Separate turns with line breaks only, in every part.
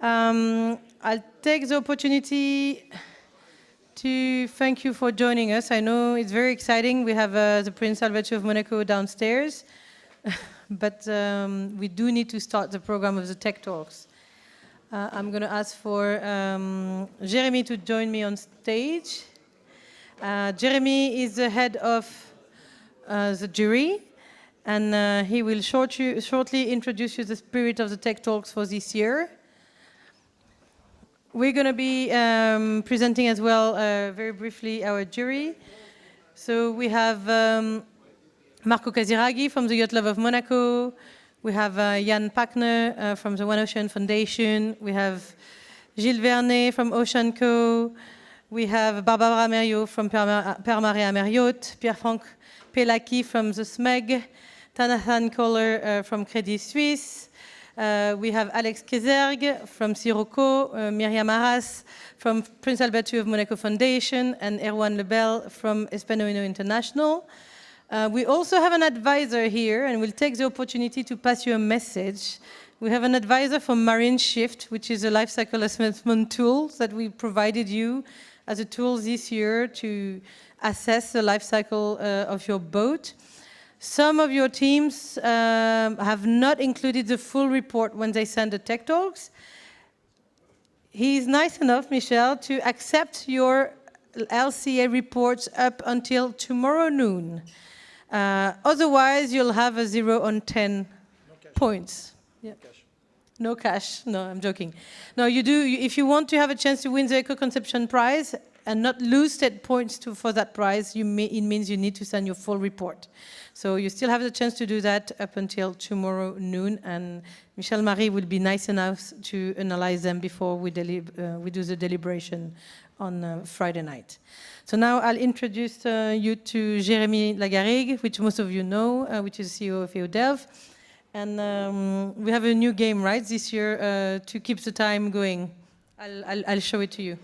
I'll take the opportunity to thank you for joining us. I know it's very exciting. We have the Prince Albert of Monaco downstairs, but we do need to start the program of the Tech Talks. I'm going to ask for Jeremy to join me on stage. Jeremy is the head of the jury, and he will shortly introduce you the spirit of the Tech Talks for this year. We're going to be presenting as well, very briefly, our jury. So we have Marco Casiraghi from the Yacht Club of Monaco. We have Jan Pachner from the One Ocean Foundation. We have Gilles Vernet from Ocean Co. We have Barbara Meriot from Per Mare Marriott, Pierre-Franck Pelaki from the SMEG, Tanathan Kohler from Credit Suisse. We have Alex Kezerg from Sirocco, Myriam Arras from Prince Albert II of Monaco Foundation, and Erwan Lebel from Espanoino International. We also have an advisor here, and we'll take the opportunity to pass you a message. We have an advisor from Marine Shift, which is a life cycle assessment tool that we provided you as a tool this year to assess the life cycle of your boat. Some of your teams have not included the full report when they send the Tech Talks. He's nice enough, Michel, to accept your LCA reports up until tomorrow noon. Otherwise, you'll have a 0 on 10 points. Yeah. No cash. No, I'm joking. No, you do. If you want to have a chance to win the Eco-Conception Prize and not lose 10 points for that prize, it means you need to send your full report. So you still have the chance to do that up until tomorrow noon, and Michel Marie will be nice enough to analyze them before we do the deliberation on Friday night. So now I'll introduce you to Jérémy Lagarrigue, which most of you know, which is CEO of EODEV. And we have a new game, right, this year to keep the time going. I'll show it to you.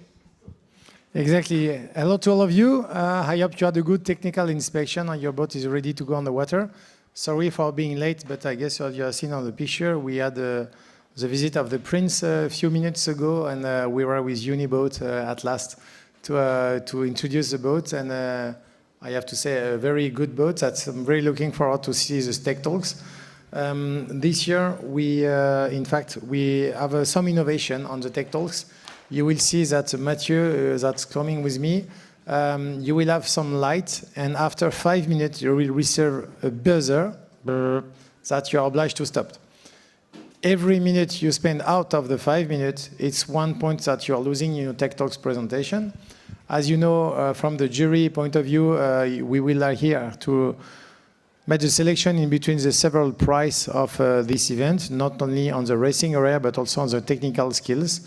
Exactly. Hello to all of you. I hope you had a good technical inspection and your boat is ready to go on the water. Sorry for being late, but I guess you have seen on the picture, we had the visit of the Prince a few minutes ago, and we were with Uniboat at last to introduce the boat. And I have to say, a very good boat. I'm very looking forward to see the Tech Talks. This year, in fact, we have some innovation on the Tech Talks. You will see that Mathieu, that's coming with me, you will have some light, and after 5 minutes, you will receive a buzzer that you are obliged to stop. Every minute you spend out of the 5 minutes, it's 1 point that you are losing in your Tech Talks presentation. As you know, from the jury point of view, we will here to make the selection in between the several prizes of this event, not only on the racing area, but also on the technical skills.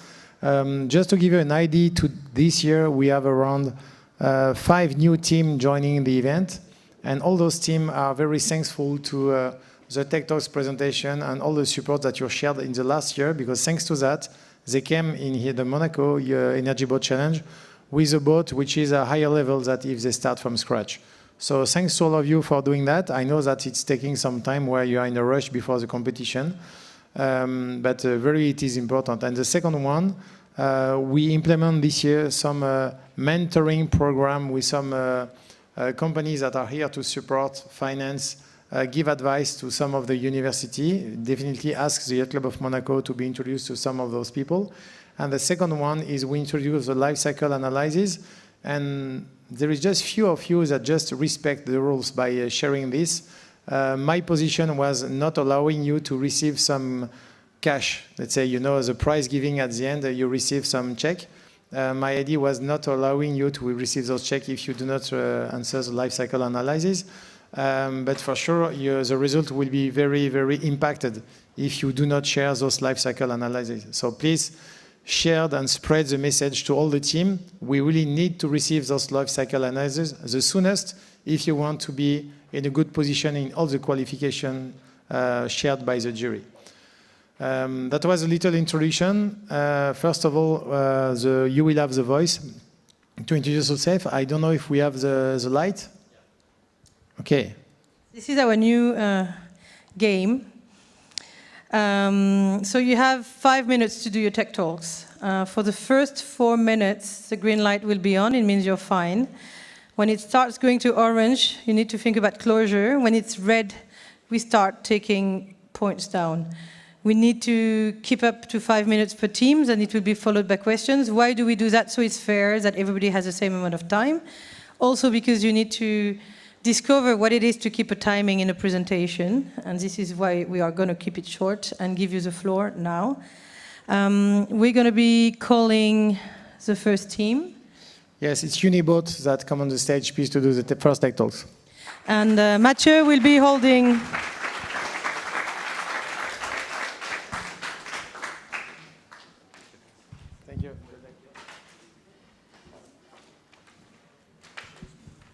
Just to give you an idea, this year we have around 5 new teams joining the event, and all those teams are very thankful to the Tech Talks presentation and all the support that you shared in the last year, because thanks to that, they came in here, the Monaco Energy Boat Challenge, with a boat which is a higher level than if they start from scratch. So thanks to all of you for doing that. I know that it's taking some time where you are in a rush before the competition. But it is important. And the second one, we implement this year some mentoring program with some companies that are here to support, finance, give advice to some of the university. Definitely ask the Yacht Club of Monaco to be introduced to some of those people. And the second one is we introduce the life cycle analysis. And there is just few of you that just respect the rules by sharing this. My position was not allowing you to receive some cash. Let's say, you know, the prize giving at the end, you receive some check. My idea was not allowing you to receive those checks if you do not answer the life cycle analysis. But for sure, the result will be very, very impacted if you do not share those life cycle analyses. So please share and spread the message to all the team. We really need to receive those life cycle analyses the soonest if you want to be in a good position in all the qualification shared by the jury. That was a little introduction. First of all, you will have the voice to introduce yourself. I don't know if we have the light. Okay.
This is our new game. So you have 5 minutes to do your tech talks. For the first 4 minutes, the green light will be on. It means you're fine. When it starts going to orange, you need to think about closure. When it's red, we start taking points down. We need to keep up to 5 minutes per teams, and it will be followed by questions. Why do we do that? So it's fair that everybody has the same amount of time. Also because you need to discover what it is to keep a timing in a presentation, and this is why we are going to keep it short and give you the floor now. We're going to be calling the first team.
Yes, it's Unibot that come on the stage, please, to do the first tech talks.
And Mathieu will be holding...
Thank you.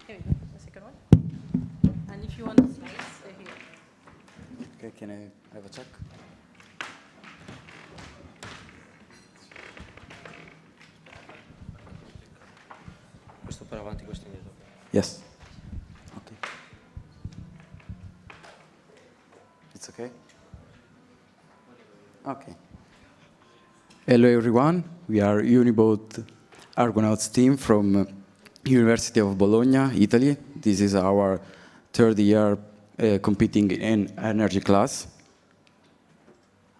Here you go, the second one. And if you want the slides, they're here.
Okay, can I have a check?
Questo per avanti, questo indietro.
Yes. Okay. It's okay? Okay. Hello everyone, we are Unibot Argonauts team from University of Bologna, Italy. This is our third year competing in energy class.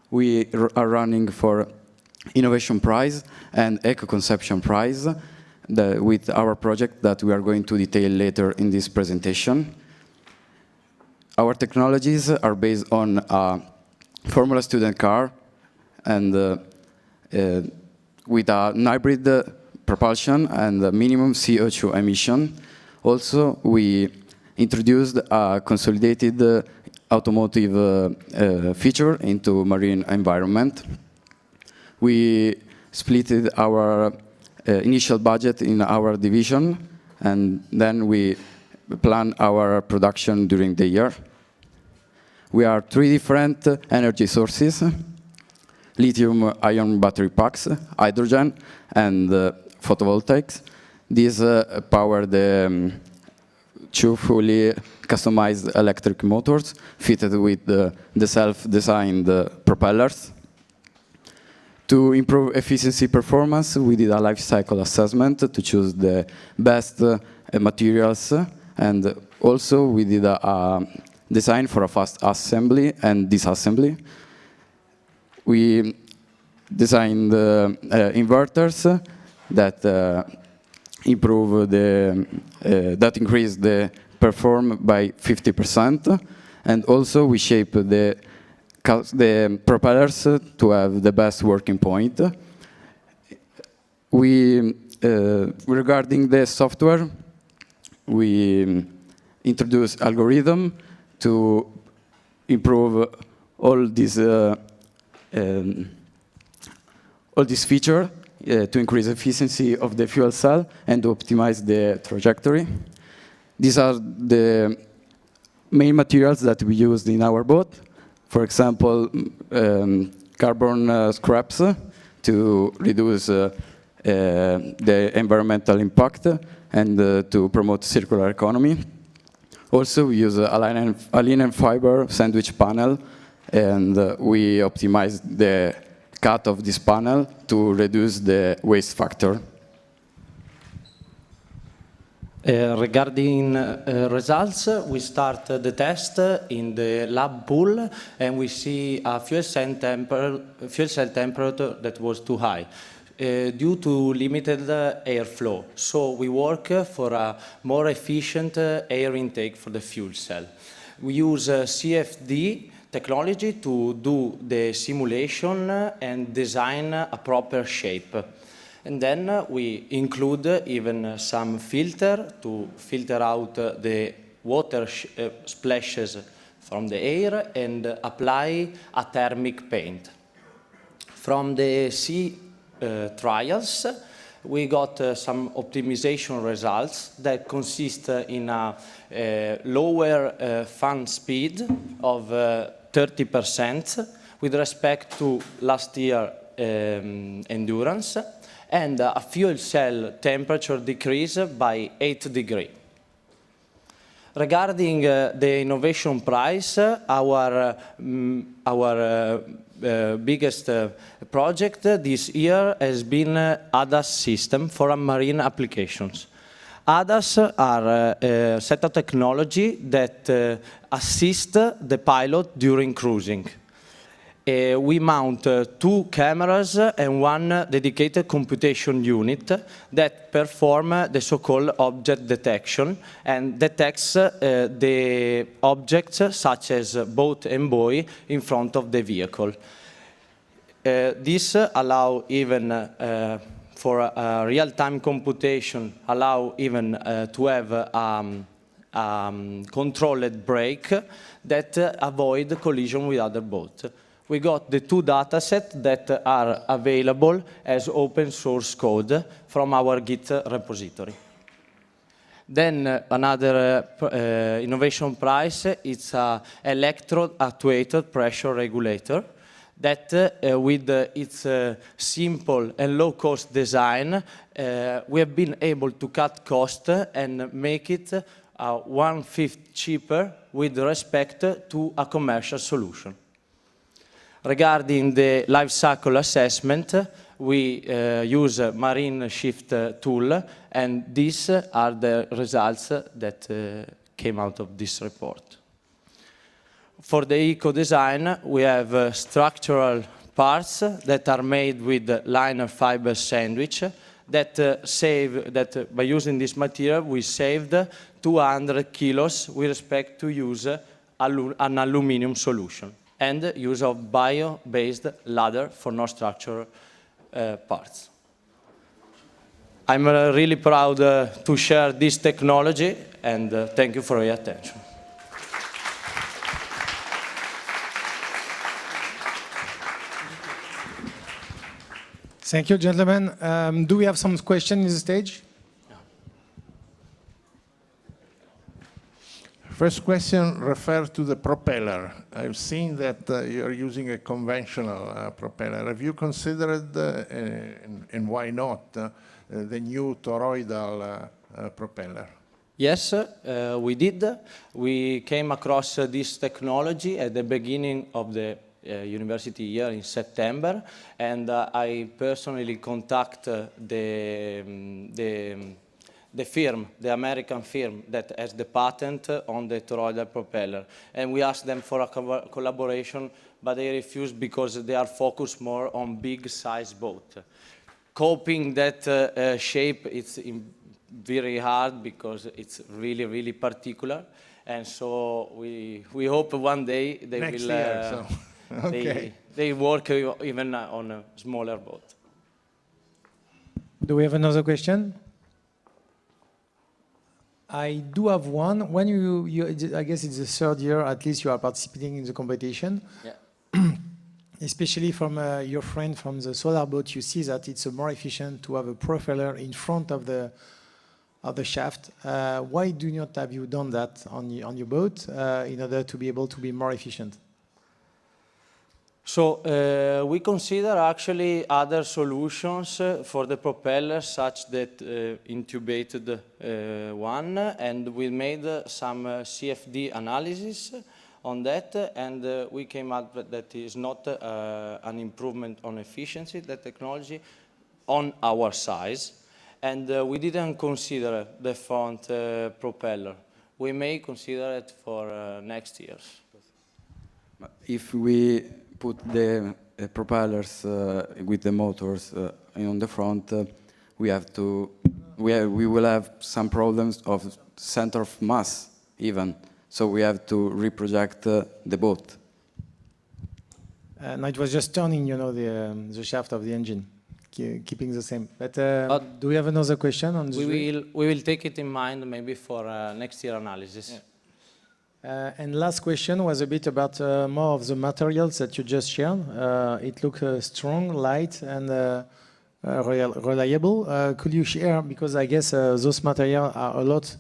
We are running for Innovation Prize and Eco-Conception Prize with our project that we are going to detail later in this presentation. Our technologies are based on a Formula Student car and with a hybrid propulsion and a minimum CO2 emission. Also, we introduced a consolidated automotive feature into marine environment. We split our initial budget in our division, and then we plan our production during the year. We are 3 different energy sources: lithium-ion battery packs, hydrogen, and photovoltaics. These power the 2 fully customized electric motors fitted with the self-designed propellers. To improve efficiency performance, we did a life cycle assessment to choose the best materials, and also we did a design for a fast assembly and disassembly. We designed inverters that improve that increase the perform by 50%, and also we shape the propellers to have the best working point. Regarding the software, we introduced algorithm to improve all these features to increase efficiency of the fuel cell and to optimize the trajectory. These are the main materials that we used in our boat. For example, carbon scraps to reduce the environmental impact and to promote circular economy. Also, we use a linen fiber sandwich panel, and we optimize the cut of this panel to reduce the waste factor.
Regarding results, we start the test in the lab pool, and we see a fuel cell temperature that was too high due to limited airflow. So we work for a more efficient air intake for the fuel cell. We use CFD technology to do the simulation and design a proper shape. And then we include even some filter to filter out the water splashes from the air and apply a thermic paint. From the sea trials, we got some optimization results that consist in a lower fan speed of 30% with respect to last year endurance, and a fuel cell temperature decrease by 8 degrees. Regarding the innovation prize, our our biggest project this year has been ADAS system for marine applications. ADAS are a set of technology that assist the pilot during cruising. We mount 2 cameras and 1 dedicated computation unit that perform the so-called object detection and detects the objects such as boat and buoy in front of the vehicle. This allow even for real-time computation, allow even to have controlled brake that avoid collision with other boats. We got the 2 datasets that are available as open source code from our Git repository. Then another innovation prize, it's an electrode-actuated pressure regulator that with its simple and low-cost design, we have been able to cut cost and make it 1/5 cheaper with respect to a commercial solution. Regarding the life cycle assessment, we use a marine shift tool, and these are the results that came out of this report. For the eco-design, we have structural parts that are made with liner fiber sandwich that by using this material, we saved 200 kilos with respect to use an aluminum solution and use of bio-based ladder for non-structural parts. I'm really proud to share this technology, and thank you for your attention.
Thank you, gentlemen. Do we have some questions in the stage?
First question refers to the propeller. I've seen that you're using a conventional propeller. Have you considered, and why not, the new toroidal propeller?
Yes, we did. We came across this technology at the beginning of the university year in September, and I personally contact the firm, the American firm that has the patent on the toroidal propeller. And we asked them for a collaboration, but they refused because they are focused more on big size boat. Coping that shape, it's very hard because it's really, really particular. And so we hope one day they
Next
will
year, so. Okay.
they work even on a smaller boat.
Do we have another question? I do have one. When I guess it's the 3rd year, at least you are participating in the competition.
Yeah.
Especially from your friend from the solar boat, you see that it's more efficient to have a propeller in front of the shaft. Why do not have you done that on your boat in order to be able to be more efficient?
So we consider actually other solutions for the propeller, such that intubated one, and we made some CFD analysis on that, and we came out that is not an improvement on efficiency, the technology, on our size, and we didn't consider the front propeller. We may consider it for next years.
If we put the propellers with the motors on the front, we will have some problems of center of mass even. So we have to reproject the boat.
And it was just turning, the shaft of the engine, keeping the same. But do we have another question on this?
We will take it in mind maybe for next year analysis. Yeah.
And last question was a bit about more of the materials that you just shared. It looked strong, light, and reliable. Could you share, because I guess those materials are a lot,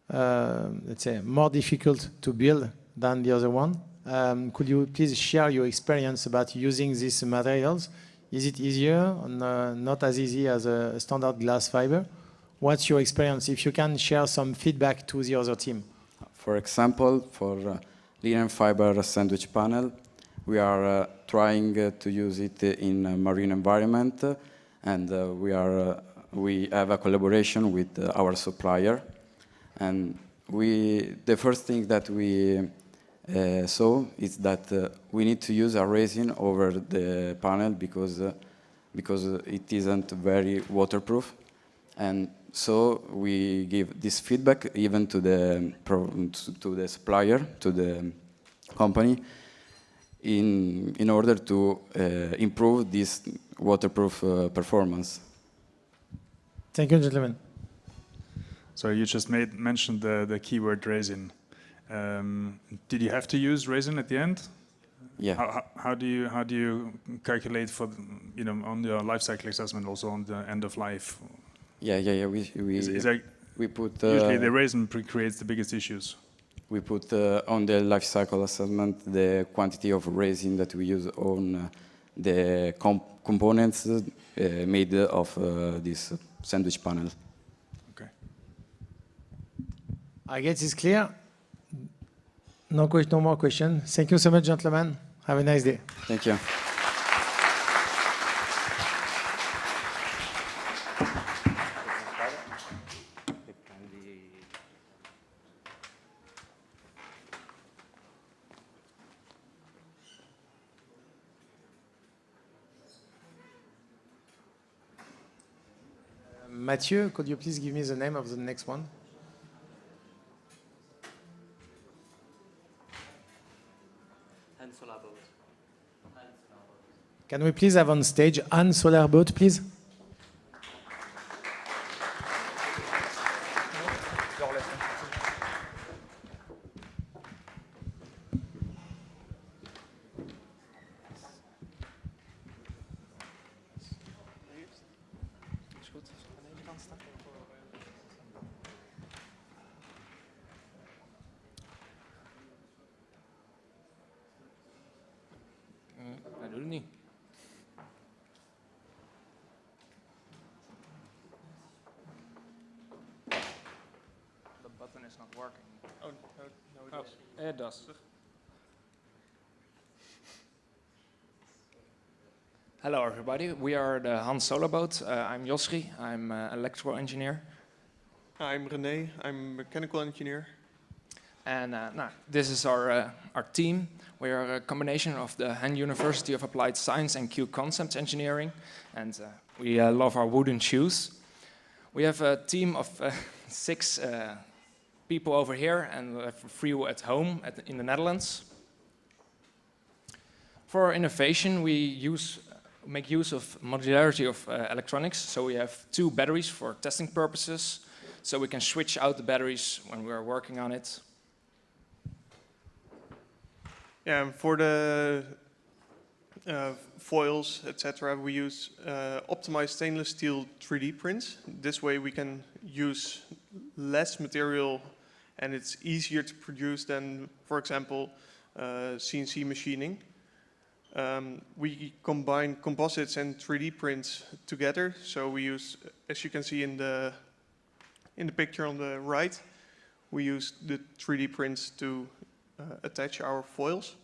let's say, more difficult to build than the other one. Could you please share your experience about using these materials? Is it easier or not as easy as a standard glass fiber? What's your experience? If you can share some feedback to the other team.
For example, for linen fiber sandwich panel, We are trying to use it in a marine environment, and we have a collaboration with our supplier. And the first thing that we saw is that we need to use a resin over the panel because it isn't very waterproof. And so we give this feedback even to the supplier, to the company, in order to improve this waterproof performance.
Thank you, gentlemen.
So you just mentioned the keyword resin. Did you have to use resin at the end?
Yeah.
How do you calculate for on your life cycle assessment, also on the end of life?
Yeah. We put
usually the resin creates the biggest issues.
We put on the life cycle assessment the quantity of resin that we use on the components made of this sandwich panel.
Okay.
I guess it's clear. No more questions. Thank you so much, gentlemen. Have a nice day.
Thank you.
Mathieu, could you please give me the name of the next one? Can we please have on stage Anne Solarboat, please?
Hij doet het niet. The button is not working. Oh, no, it does. Hello, everybody. We are the Hans Solo boat. I'm Josri. I'm an electrical engineer.
I'm René. I'm a mechanical engineer.
And this is our team. We are a combination of the Han University of Applied Science and Q Concepts Engineering. And we love our wooden shoes. We have a team of 6 people over here, and we have 3 at home in the Netherlands. For innovation, we make use of modularity of electronics. So we have 2 batteries for testing purposes, so we can switch out the batteries when we are working on it.
Yeah, for the foils, etc., we use optimized stainless steel 3D prints. This way we can use less material and it's easier to produce than, for example, CNC machining. We combine composites and 3D prints together. So we use, as you can see in the picture on the right, we use the 3D prints to attach our foils.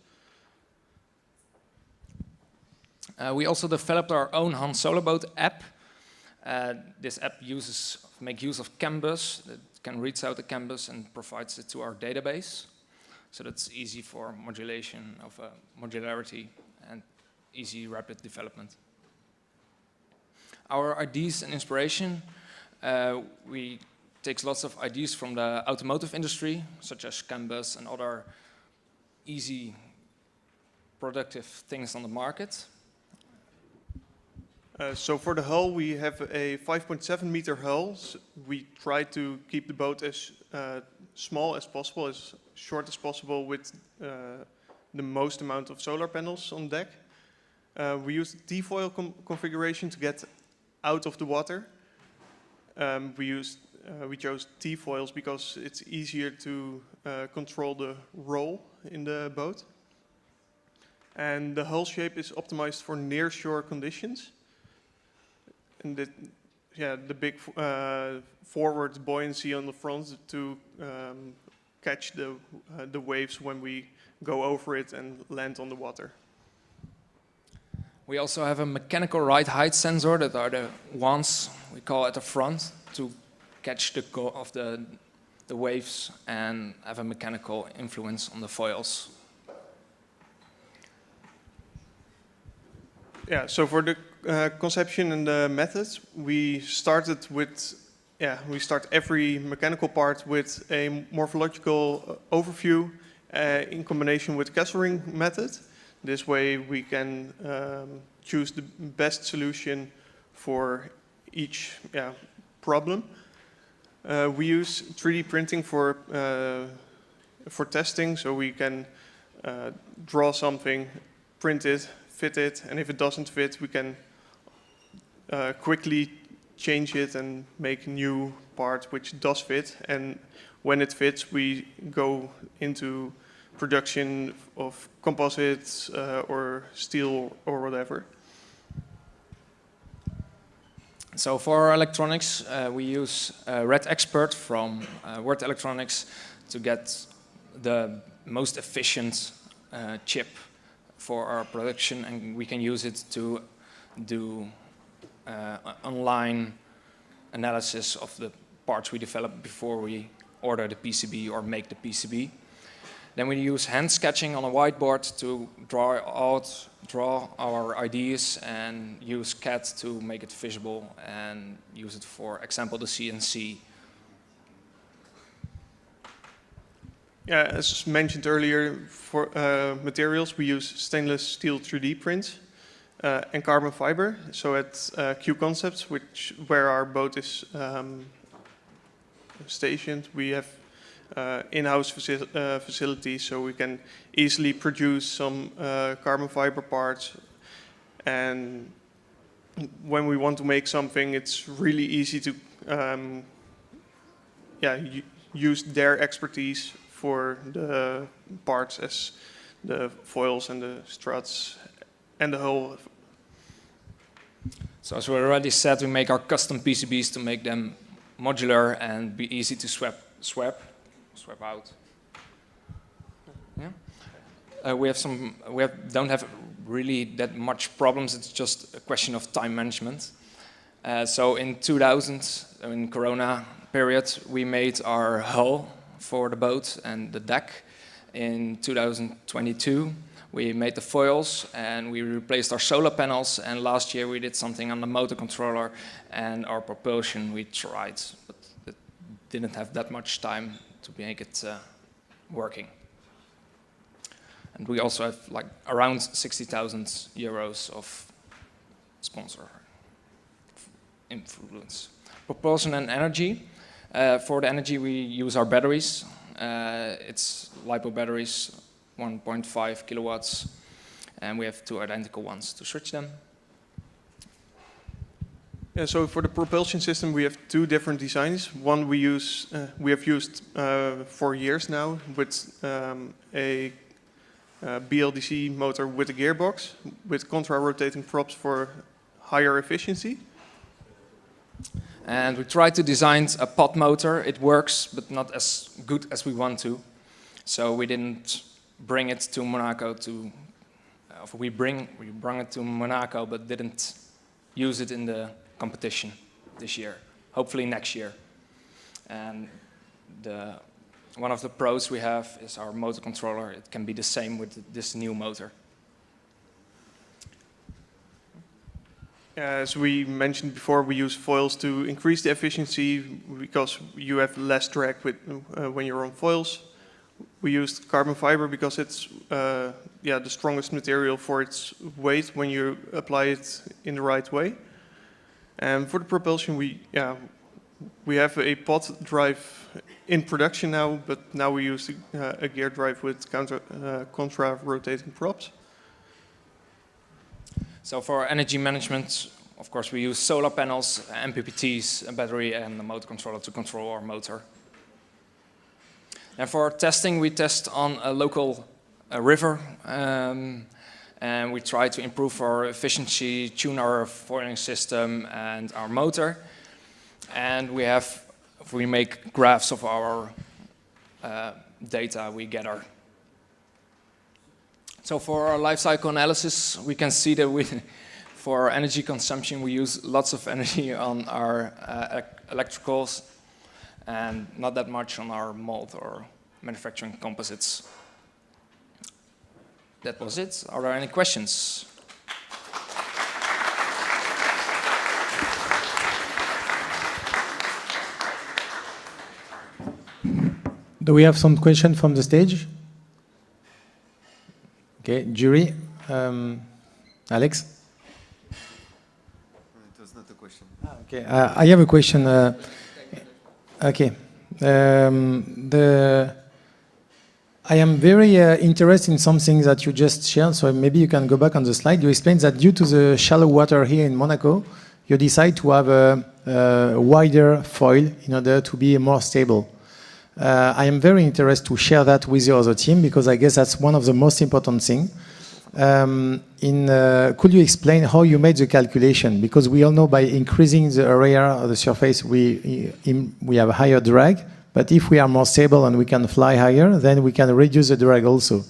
We also developed our own Han Solo boat app. This app makes use of CAN bus. It can read out the CAN bus and provides it to our database. So that's easy for modulation of modularity and easy rapid development. Our ideas and inspiration, we take lots of ideas from the automotive industry, such as CAN bus and other easy productive things on the market.
So for the hull, we have a 5.7 meter hull. So we try to keep the boat as small as possible, as short as possible, with the most amount of solar panels on deck. We use the T-foil configuration to get out of the water. We chose T-foils because it's easier to control the roll in the boat. And the hull shape is optimized for near-shore conditions. And the big forward buoyancy on the front to catch the waves when we go over it and land on the water.
We also have a mechanical ride height sensor that are the ones we call at the front to catch the go of the waves and have a mechanical influence on the foils.
Yeah, so for the conception and the methods, we started with, we start every mechanical part with a morphological overview in combination with Kesselring method. This way we can choose the best solution for each problem. We use 3D printing for testing, so we can draw something, print it, fit it, and if it doesn't fit, we can quickly change it and make a new part which does fit. And when it fits, we go into production of composites or steel or whatever.
So for our electronics, we use Red Expert from Word Electronics to get the most efficient chip for our production, and we can use it to do online analysis of the parts we develop before we order the PCB or make the PCB. Then we use hand sketching on a whiteboard to draw our ideas and use CAD to make it visible and use it for example the CNC.
Yeah, as mentioned earlier, for materials we use stainless steel 3D prints and carbon fiber. So at Q Concepts, where our boat is stationed, we have in-house facilities, so we can easily produce some carbon fiber parts. And when we want to make something, it's really easy to use their expertise for the parts, as the foils and the struts and the hull.
So as we already said, we make our custom PCBs to make them modular and be easy to swap out. Yeah. Don't have really that much problems. It's just a question of time management. So in 2000, in Corona period, we made our hull for the boat and the deck. In 2022, we made the foils and we replaced our solar panels. And last year we did something on the motor controller and our propulsion. We tried, but it didn't have that much time to make it working. And we also have like around 60,000 euros of sponsor influence. Propulsion and energy. For the energy we use our batteries. It's LiPo batteries, 1.5 kilowatts, and we have two identical ones to switch them.
Yeah, so for the propulsion system, we have two different designs. One we have used for years now with a BLDC motor with a gearbox with contra-rotating props for higher efficiency.
And we tried to design a pod motor. It works, but not as good as we want to. So we didn't bring it to Monaco we brought it to Monaco, but didn't use it in the competition this year. Hopefully next year. And one of the pros we have is our motor controller. It can be the same with this new motor.
As we mentioned before, we use foils to increase the efficiency because you have less drag when you're on foils. We used carbon fiber because it's the strongest material for its weight when you apply it in the right way. And for the propulsion, we have a pod drive in production now, but now we use a gear drive with contra-rotating props.
So for energy management, of course, we use solar panels, MPPTs, a battery, and a motor controller to control our motor. And for testing, we test on a local river, and we try to improve our efficiency, tune our foiling system and our motor. And we make graphs of our data we gather. So for our life cycle analysis, we can see that for our energy consumption, we use lots of energy on our electricals and not that much on our mold or manufacturing composites. That was it. Are there any questions?
Do we have some question from the stage? Okay, jury. Alex?
It was not a question.
Okay, I have a question. Okay. I am very interested in something that you just shared, so maybe you can go back on the slide. You explained that due to the shallow water here in Monaco, you decide to have a wider foil in order to be more stable. I am very interested to share that with your other team because I guess that's one of the most important things. Could you explain how you made the calculation? Because we all know by increasing the area of the surface, we have a higher drag. But if we are more stable and we can fly higher, then we can reduce the drag also.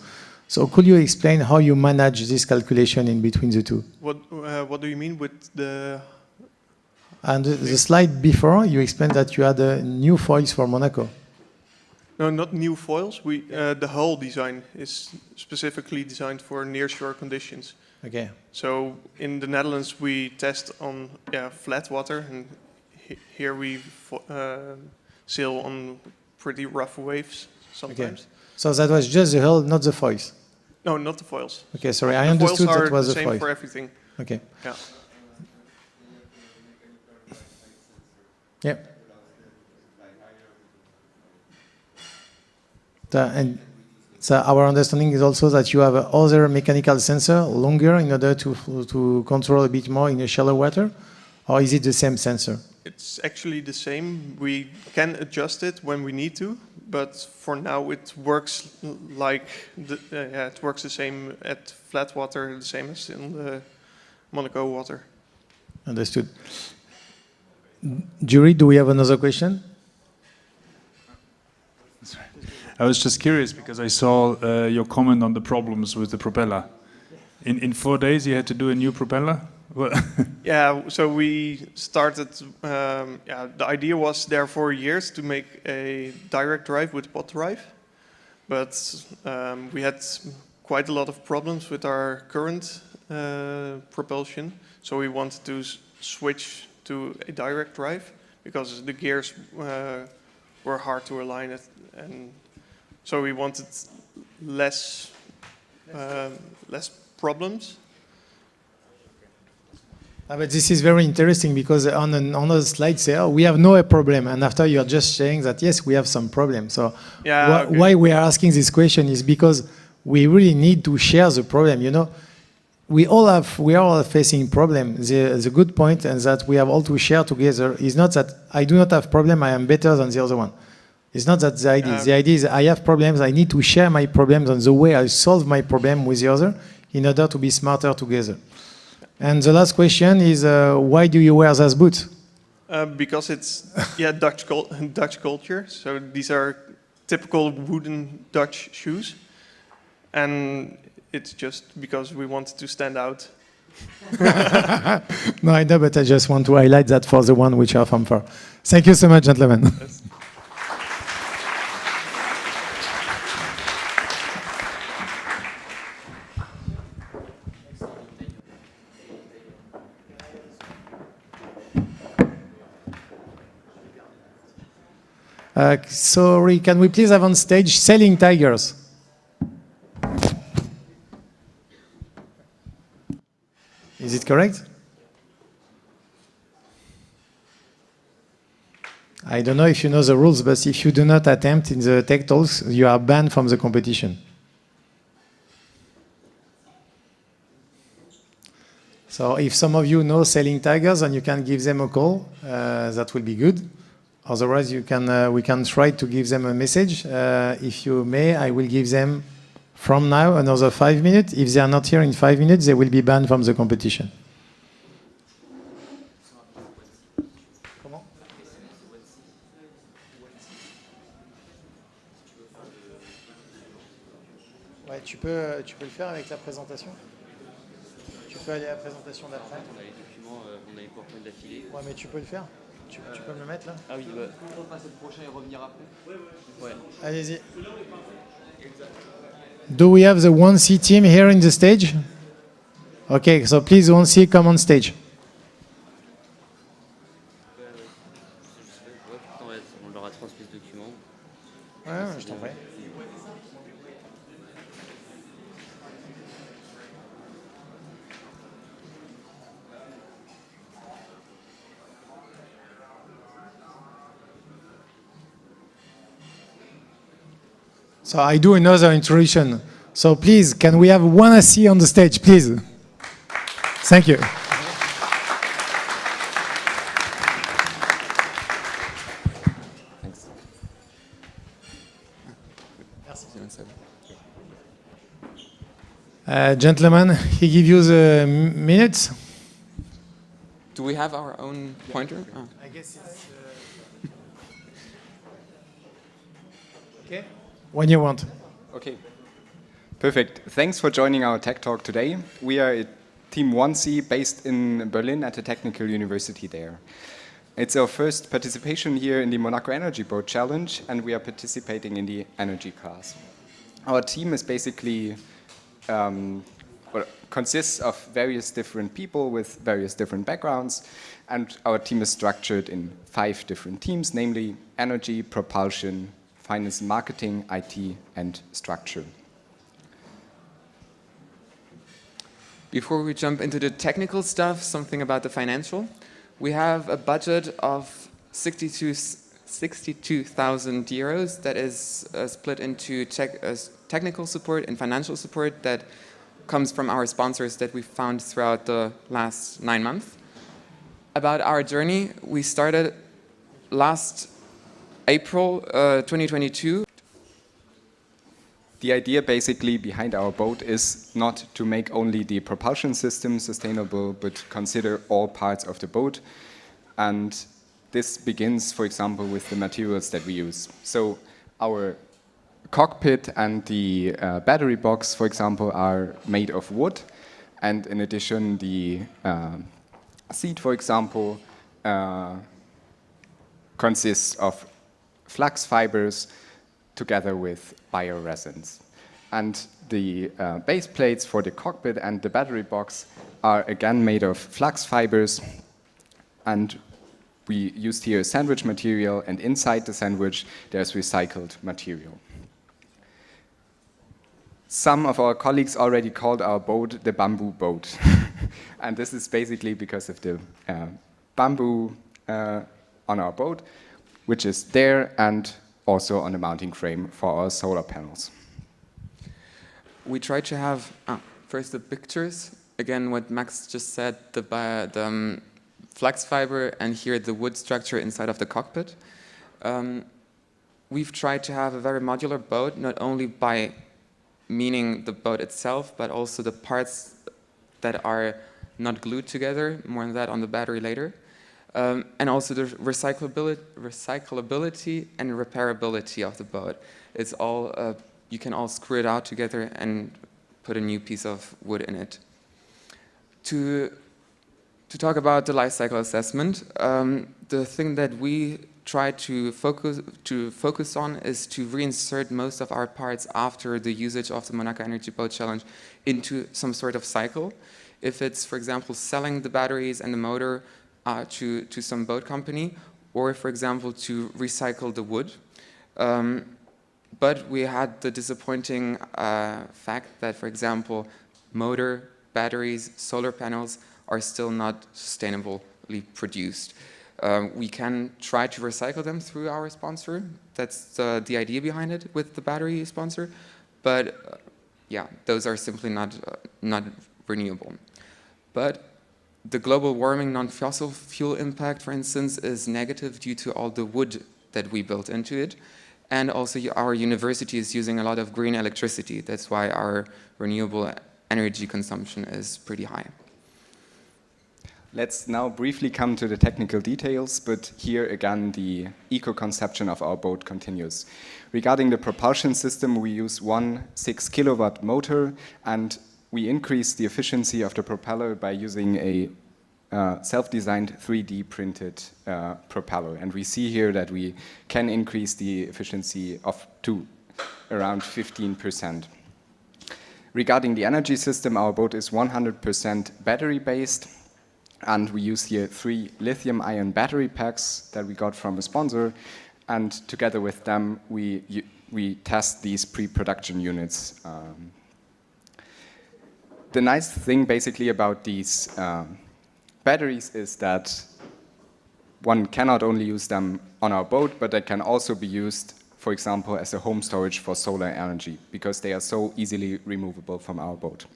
So could you explain how you manage this calculation in between the two?
What do you mean with the...
And the slide before, you explained that you had new foils for Monaco.
No, not new foils. The hull design is specifically designed for nearshore conditions.
Okay.
So in the Netherlands, we test on flat water, and here we sail on pretty rough waves sometimes.
Okay. So that was just the hull, not the foils?
No, not the foils.
Okay, sorry, I understood that was the foils.
The foils are the same for everything.
Okay.
Yeah.
Yeah. And so our understanding is also that you have other mechanical sensor longer in order to control a bit more in a shallow water, or is it the same sensor?
It's actually the same. We can adjust it when we need to, but for now it works like it works the same at flat water, the same as in the Monaco water.
Understood. Jury, do we have another question?
I was just curious because I saw your comment on the problems with the propeller. In 4 days, you had to do a new propeller?
Yeah, so we started, the idea was there for years to make a direct drive with pod drive, but we had quite a lot of problems with our current propulsion, so we wanted to switch to a direct drive because the gears were hard to align, and so we wanted less problems.
But this is very interesting because on another slide there, we have no problem. And after you're just saying that, yes, we have some problem. So why we are asking this question is because we really need to share the problem. You know, we are all facing problems. The good point is that we have all to share together is not that I do not have problem, I am better than the other one. It's not that the idea. The idea is I have problems, I need to share my problems and the way I solve my problem with the other in order to be smarter together. And the last question is, why do you wear those boots?
Because it's Dutch culture. So these are typical wooden Dutch shoes, and it's just because we wanted to stand out.
No, I know, but I just want to highlight that for the one which are from far. Thank you so much, gentlemen.
Yes.
Sorry, can we please have on stage Sailing Tigers? Is it correct? I don't know if you know the rules, but if you do not attempt in the tech talks, you are banned from the competition. So if some of you know Sailing Tigers and you can give them a call, that will be good. Otherwise, we can try to give them a message. If you may, I will give them from now another 5 minutes. If they are not here in 5 minutes, they will be banned from the competition. Ouais, tu peux le faire avec la présentation. Tu peux aller à la présentation d'après.
On a les documents, on a les PowerPoint d'affilée.
Ouais, mais tu peux le faire. Tu peux me le mettre là.
Ah oui, bah, on passe au prochain et revenir après. Ouais.
Allez-y. Do we have the 1C team here in the stage? Okay, so please 1C come on stage.
On leur a transmis ce document.
Ouais, je t'en prie. So I do another introduction. So please, can we have 1C on the stage, please? Thank you. Gentlemen, he give you the minutes.
Do we have our own pointer? Oh.
I guess it's... Okay. When you want.
Okay. Perfect. Thanks for joining our tech talk today. We are a Team 1C based in Berlin at the Technical University there. It's our first participation here in the Monaco Energy Boat Challenge, and we are participating in the energy class. Our team is basically consists of various different people with various different backgrounds, and our team is structured in 5 different teams, namely energy, propulsion, finance and marketing, IT, and structure.
Before we jump into the technical stuff, something about the financial. We have a budget of 62,000 euros that is split into technical support and financial support that comes from our sponsors that we found throughout the last 9 months. About our journey, we started last April 2022.
The idea basically behind our boat is not to make only the propulsion system sustainable, but consider all parts of the boat. And this begins, for example, with the materials that we use. So our cockpit and the battery box, for example, are made of wood. And in addition, the seat, for example, consists of flax fibers together with bioresins. And the base plates for the cockpit and the battery box are again made of flax fibers. And we used here sandwich material, and inside the sandwich there's recycled material. Some of our colleagues already called our boat the bamboo boat. And this is basically because of the bamboo on our boat, which is there and also on the mounting frame for our solar panels.
We try to have, first the pictures. Again, what Max just said, the flax fiber and here the wood structure inside of the cockpit. We've tried to have a very modular boat, not only by meaning the boat itself, but also the parts that are not glued together, more on that on the battery later. And also the recyclability and repairability of the boat. It's all, you can all screw it out together and put a new piece of wood in it. To talk about the life cycle assessment, the thing that we try to focus on is to reinsert most of our parts after the usage of the Monaco Energy Boat Challenge into some sort of cycle. If it's, for example, selling the batteries and the motor to some boat company, or, for example, to recycle the wood. But we had the disappointing fact that, for example, motor, batteries, solar panels are still not sustainably produced. We can try to recycle them through our sponsor. That's the idea behind it with the battery sponsor. But yeah, those are simply not renewable. But the global warming non-fossil fuel impact, for instance, is negative due to all the wood that we built into it. And also our university is using a lot of green electricity. That's why our renewable energy consumption is pretty high.
Let's now briefly come to the technical details, but here again the eco-conception of our boat continues. Regarding the propulsion system, we use one 6-kilowatt motor, and we increase the efficiency of the propeller by using a self-designed 3D printed propeller. And we see here that we can increase the efficiency to around 15%. Regarding the energy system, our boat is 100% battery-based, and we use here 3 lithium-ion battery packs that we got from a sponsor, and together with them, we test these pre-production units. The nice thing basically about these batteries is that one cannot only use them on our boat, but they can also be used, for example, as a home storage for solar energy, because they are so easily removable from our boat.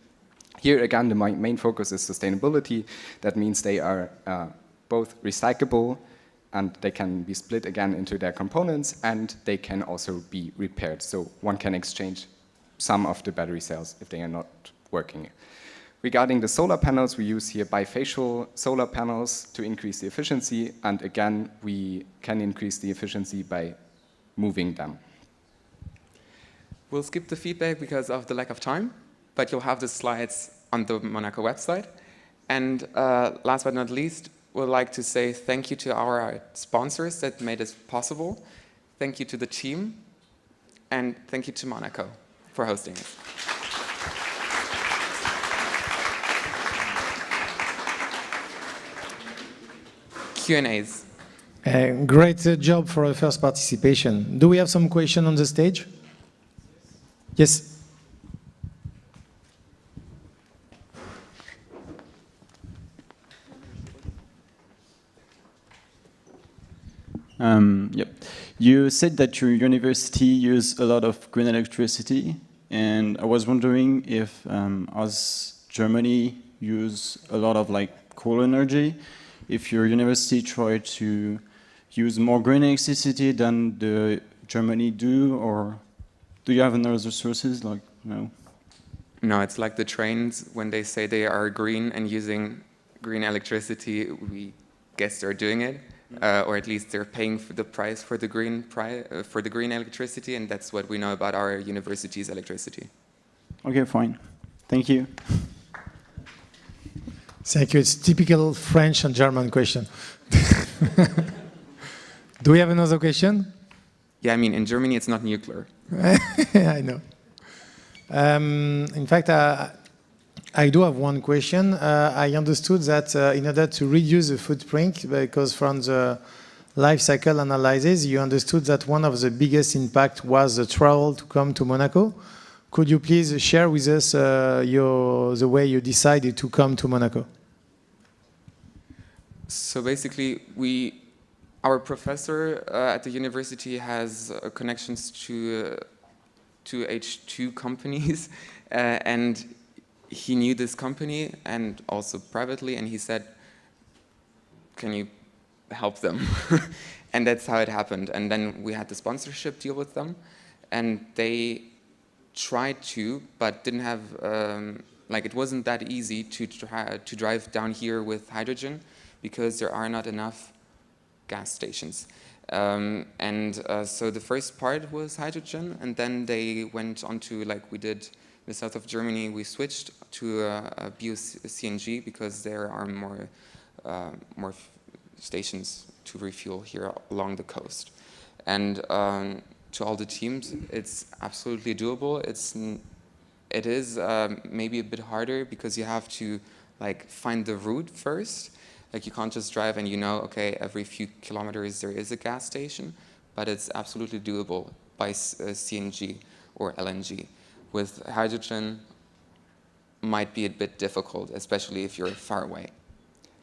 Here again, the main focus is sustainability. That means they are both recyclable, and they can be split again into their components, and they can also be repaired. So one can exchange some of the battery cells if they are not working. Regarding the solar panels, we use here bifacial solar panels to increase the efficiency, and again, we can increase the efficiency by moving them.
We'll skip the feedback because of the lack of time, but you'll have the slides on the Monaco website. And last but not least, we'd like to say thank you to our sponsors that made this possible. Thank you to the team, and thank you to Monaco for hosting it. Q&As.
Great job for the first participation. Do we have some question on the stage? Yes.
Yep. You said that your university used a lot of green electricity, and I was wondering if, as Germany use a lot of coal energy, if your university tried to use more green electricity than the Germany do, or do you have another sources no?
No, it's like the trains when they say they are green and using green electricity. We guess they're doing it, or at least they're paying for the price for the green electricity, and that's what we know about our university's electricity.
Okay, fine. Thank you.
Thank you. It's typical French and German question. Do we have another question?
Yeah, I mean, in Germany, it's not nuclear.
I know. In fact, I do have one question. I understood that in order to reduce the footprint, because from the life cycle analysis, you understood that one of the biggest impact was the travel to come to Monaco. Could you please share with us the way you decided to come to Monaco?
So basically, our professor at the university has connections to H2 companies, and he knew this company and also privately, and he said, "Can you help them?" And that's how it happened. And then we had the sponsorship deal with them, and they tried to, but didn't have it wasn't that easy to drive down here with hydrogen, because there are not enough gas stations. So the first part was hydrogen, and then they went on to, like we did in the south of Germany, we switched to a bio-CNG because there are more stations to refuel here along the coast. And to all the teams, it's absolutely doable. It is maybe a bit harder because you have to find the route first. You can't just drive and okay, every few kilometers there is a gas station, but it's absolutely doable by CNG or LNG. With hydrogen, might be a bit difficult, especially if you're far away.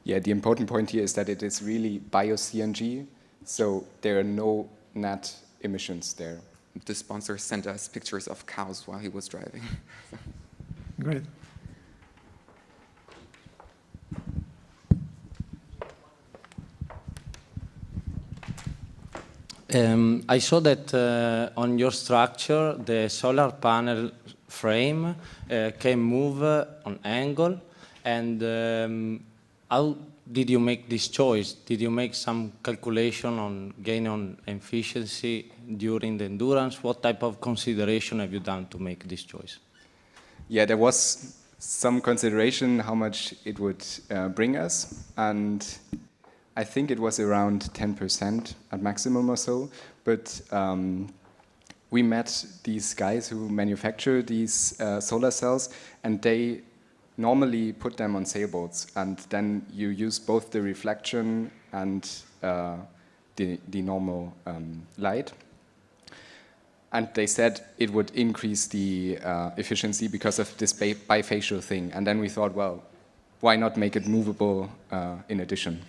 Yeah, the important point here is that it is really bio-CNG, so there are no net emissions there.
The sponsor sent us pictures of cows while he was driving.
Great.
I saw that on your structure, the solar panel frame can move on angle. And how did you make this choice? Did you make some calculation on gain on efficiency during the endurance? What type of consideration have you done to make this choice?
Yeah, there was some consideration how much it would bring us, and I think it was around 10% at maximum or so, but we met these guys who manufacture these solar cells, and they normally put them on sailboats, and then you use both the reflection and the normal light. And they said it would increase the efficiency because of this bifacial thing. And then we thought, well, why not make it movable in addition?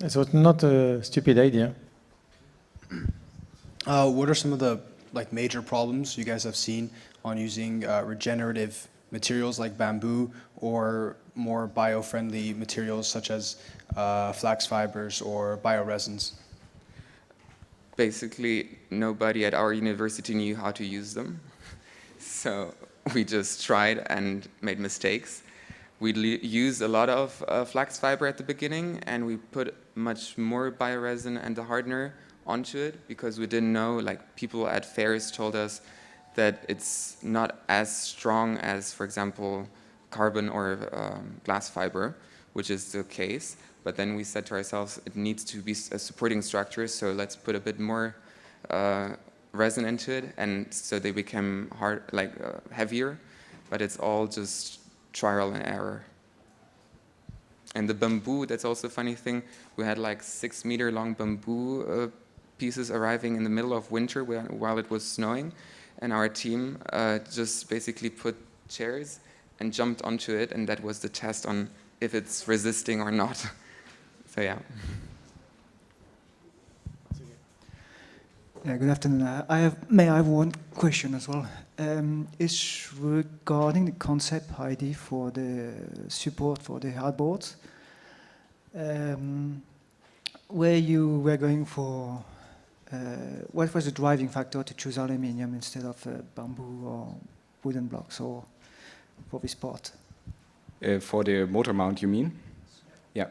So it's not a stupid idea.
What are some of the major problems you guys have seen on using regenerative materials like bamboo or more bio-friendly materials such as flax fibers or bioresins?
Basically, nobody at our university knew how to use them. So we just tried and made mistakes. We used a lot of flax fiber at the beginning, and we put much more bioresin and the hardener onto it because we didn't know, like people at fairs told us that it's not as strong as, for example, carbon or glass fiber, which is the case. But then we said to ourselves, it needs to be a supporting structure, so let's put a bit more resin into it, and so they became heavier. But it's all just trial and error. And the bamboo, that's also a funny thing. We had like 6 meter long bamboo pieces arriving in the middle of winter while it was snowing, and our team just basically put chairs and jumped onto it, and that was the test on if it's resisting or not. So yeah.
Yeah, good afternoon. May I have one question as well? It's regarding the concept ID for the support for the hardboards. Where you were going for, what was the driving factor to choose aluminium instead of bamboo or wooden blocks, or for this part?
For the motor mount, you mean? Yeah.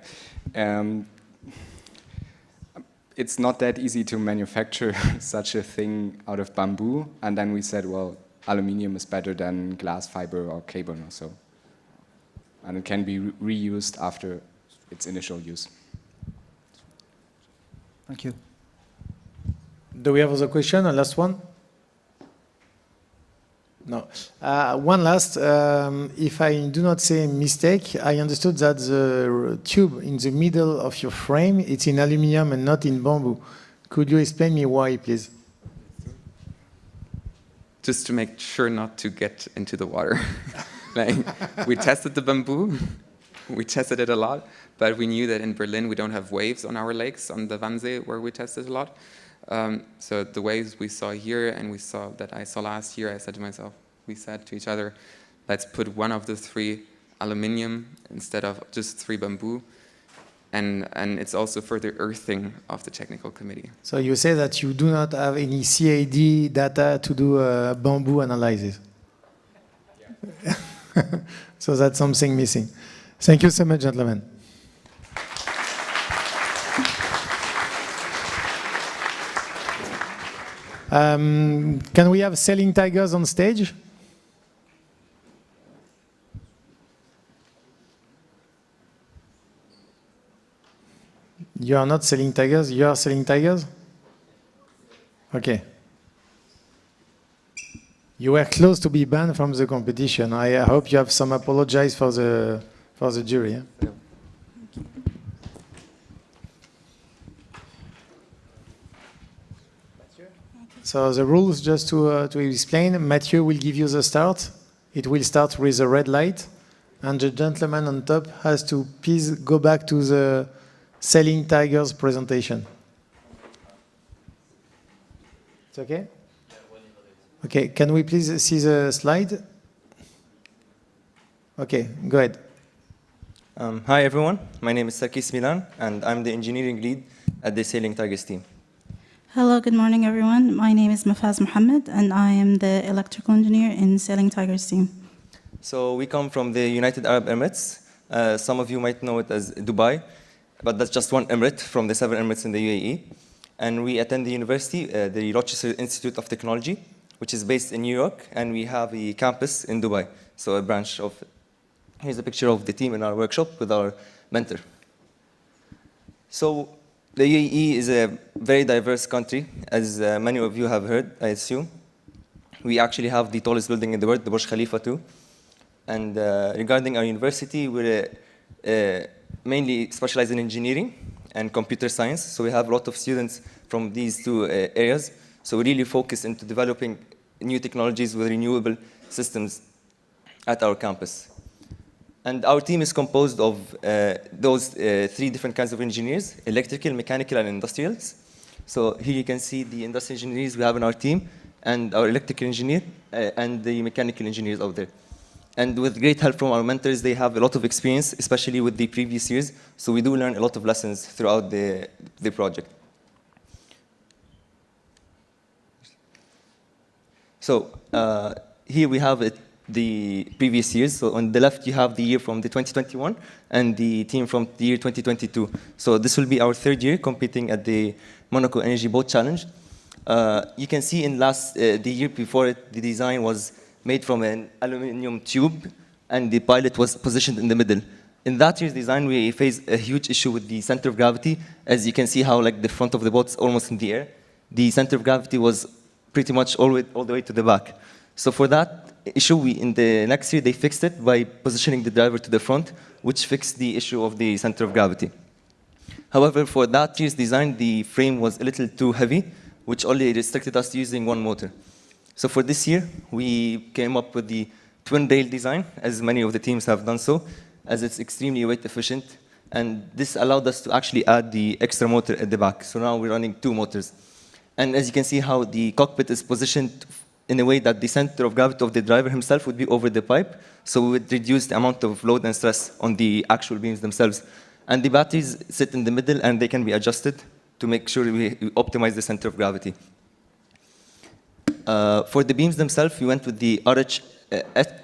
It's not that easy to manufacture such a thing out of bamboo, and then we said, well, aluminium is better than glass fiber or carbon or so. And it can be reused after its initial use.
Thank you.
Do we have other question? A last one? No. One last. If I do not say mistake, I understood that the tube in the middle of your frame, it's in aluminium and not in bamboo. Could you explain me why, please?
Just to make sure not to get into the water. We tested the bamboo. We tested it a lot, but we knew that in Berlin we don't have waves on our lakes, on the Wannsee, where we tested a lot. So the waves we saw here and that I saw last year, I said to myself, we said to each other, let's put one of the 3 aluminium instead of just 3 bamboo. And it's also for the earthing of the technical committee.
So you say that you do not have any CAD data to do a bamboo analysis. Yeah. So that's something missing. Thank you so much, gentlemen. Can we have Selling Tigers on stage? You are not Selling Tigers, you are Selling Tigers? Okay. You were close to be banned from the competition. I hope you have some apologies for the jury. Yeah? So the rules, just to explain, Mathieu will give you the start. It will start with a red light, and the gentleman on top has to please go back to the Selling Tigers presentation. It's okay? Okay, can we please see the slide? Okay, go ahead.
Hi everyone, my name is Sarkis Milan, and I'm the engineering lead at the Selling Tigers team.
Hello, good morning everyone. My name is Mafaz Mohammed, and I am the electrical engineer in Selling Tigers team.
So we come from the United Arab Emirates, Some of you might know it as Dubai, but that's just one emirate from the 7 emirates in the UAE. And we attend the university, the Rochester Institute of Technology, which is based in New York, and we have a campus in Dubai, so a branch of. Here's a picture of the team in our workshop with our mentor. So the UAE is a very diverse country, as many of you have heard, I assume. We actually have the tallest building in the world, the Burj Khalifa too. And regarding our university, we're mainly specialized in engineering and computer science. So we have a lot of students from these two areas. So we really focus into developing new technologies with renewable systems at our campus. And our team is composed of those 3 different kinds of engineers: electrical, mechanical, and industrials. So here you can see the industrial engineers we have in our team, and our electrical engineer, and the mechanical engineers out there. And with great help from our mentors, they have a lot of experience, especially with the previous years. So we do learn a lot of lessons throughout the project. So here we have the previous years. So on the left, you have the year from the 2021 and the team from the year 2022. So this will be our 3rd year competing at the Monaco Energy Boat Challenge. You can see in the year before it, the design was made from an aluminum tube, and the pilot was positioned in the middle. In that year's design, we faced a huge issue with the center of gravity. As you can see how like the front of the boat is almost in the air. The center of gravity was pretty much all the way to the back. So for that issue, in the next year, they fixed it by positioning the driver to the front, which fixed the issue of the center of gravity. However, for that year's design, the frame was a little too heavy, which only restricted us to using 1 motor. So for this year, we came up with the twin rail design, as many of the teams have done so, as it's extremely weight efficient. And this allowed us to actually add the extra motor at the back. So now we're running 2 motors. And as you can see how the cockpit is positioned in a way that the center of gravity of the driver himself would be over the pipe, so we would reduce the amount of load and stress on the actual beams themselves. And the batteries sit in the middle, and they can be adjusted to make sure we optimize the center of gravity. For the beams themselves, we went with the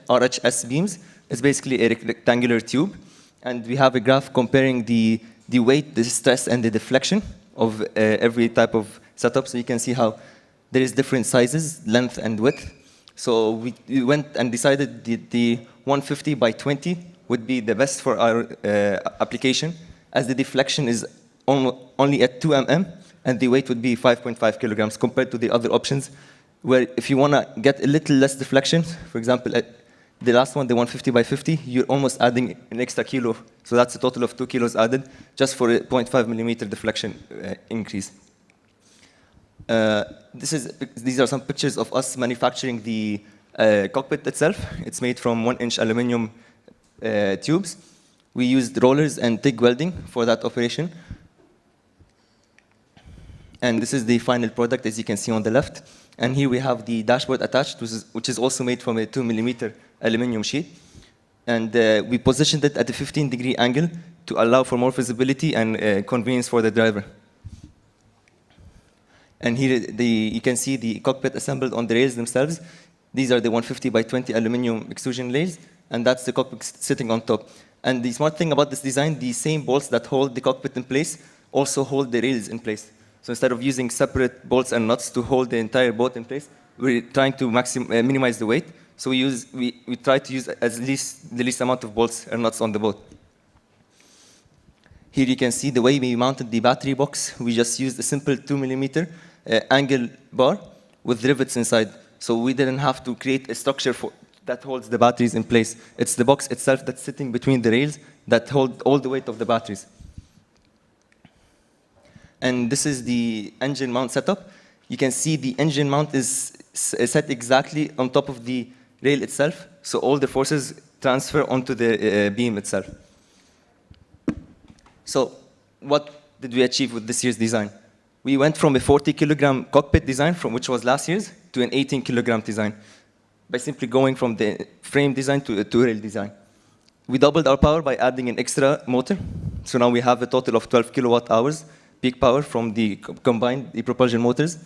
RHS beams. It's basically a rectangular tube, and we have a graph comparing the weight, the stress, and the deflection of every type of setup. So you can see how there is different sizes, length and width. So we went and decided the 150 by 20 would be the best for our application, as the deflection is only at 2 mm, and the weight would be 5.5 kilograms compared to the other options, where if you want to get a little less deflection, for example, the last one, the 150 by 50, you're almost adding an extra kilo. So that's a total of 2 kilos added just for a 0.5 millimeter deflection increase. These are some pictures of us manufacturing the cockpit itself. It's made from 1-inch aluminum tubes. We used rollers and TIG welding for that operation. And this is the final product, as you can see on the left. And here we have the dashboard attached, which is also made from a 2 millimeter aluminum sheet. And we positioned it at a 15-degree angle to allow for more visibility and convenience for the driver. And here you can see the cockpit assembled on the rails themselves. These are the 150 by 20 aluminum extrusion rails, and that's the cockpit sitting on top. And the smart thing about this design, the same bolts that hold the cockpit in place also hold the rails in place. So instead of using separate bolts and nuts to hold the entire boat in place, we're trying to minimize the weight. So we try to use the least amount of bolts and nuts on the boat. Here you can see the way we mounted the battery box. We just used a simple 2 millimeter angle bar with rivets inside. So we didn't have to create a structure that holds the batteries in place. It's the box itself that's sitting between the rails that hold all the weight of the batteries. And this is the engine mount setup. You can see the engine mount is set exactly on top of the rail itself. So all the forces transfer onto the beam itself. So what did we achieve with this year's design? We went from a 40-kilogram cockpit design, which was last year's, to an 18-kilogram design by simply going from the frame design to a two-rail design. We doubled our power by adding an extra motor. So now we have a total of 12 kilowatt hours peak power from the combined propulsion motors.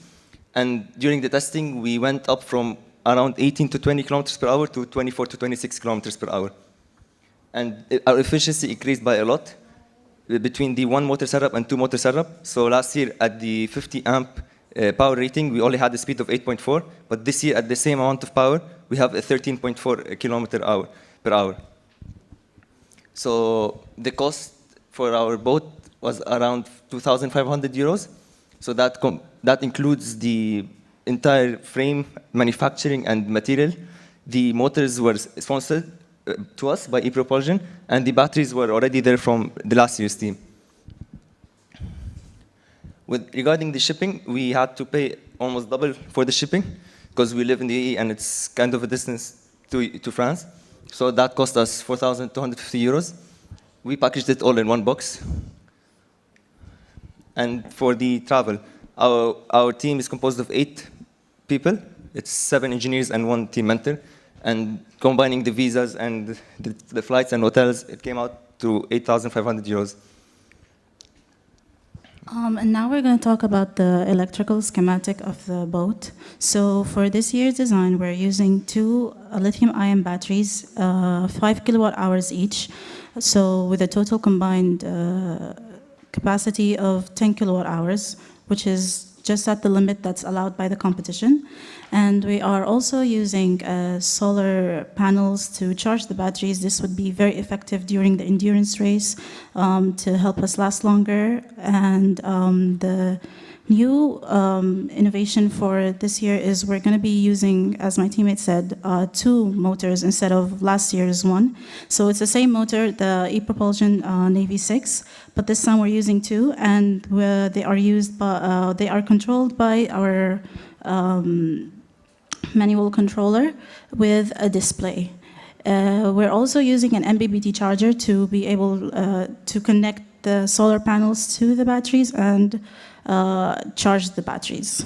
And during the testing, we went up from around 18 to 20 kilometers per hour to 24 to 26 kilometers per hour. and our efficiency increased by a lot between the 1 motor setup and 2 motor setup. So last year at the 50 amp power rating, we only had a speed of 8.4, but this year at the same amount of power, we have a 13.4 kilometer per hour. So the cost for our boat was around 2,500 euros. So that includes the entire frame, manufacturing, and material. The motors were sponsored to us by ePropulsion, and the batteries were already there from the last year's team. Regarding the shipping, we had to pay almost double for the shipping because we live in the UAE and it's kind of a distance to France. So that cost us 4,250 euros. We packaged it all in one box. And for the travel, our team is composed of 8 people. It's 7 engineers and 1 team mentor. And combining the visas and the flights and hotels, it came out to 8,500 euros.
And now we're going to talk about the electrical schematic of the boat. So for this year's design, we're using 2 lithium-ion batteries, 5 kilowatt hours each. So with a total combined capacity of 10 kilowatt hours, which is just at the limit that's allowed by the competition. And we are also using solar panels to charge the batteries. This would be very effective during the endurance race to help us last longer. And the new innovation for this year is we're going to be using, as my teammate said, 2 motors instead of last year's 1. So it's the same motor, the ePropulsion Navy 6, but this time we're using 2, and they are controlled by our manual controller with a display. We're also using an MBBT charger to be able to connect the solar panels to the batteries and charge the batteries.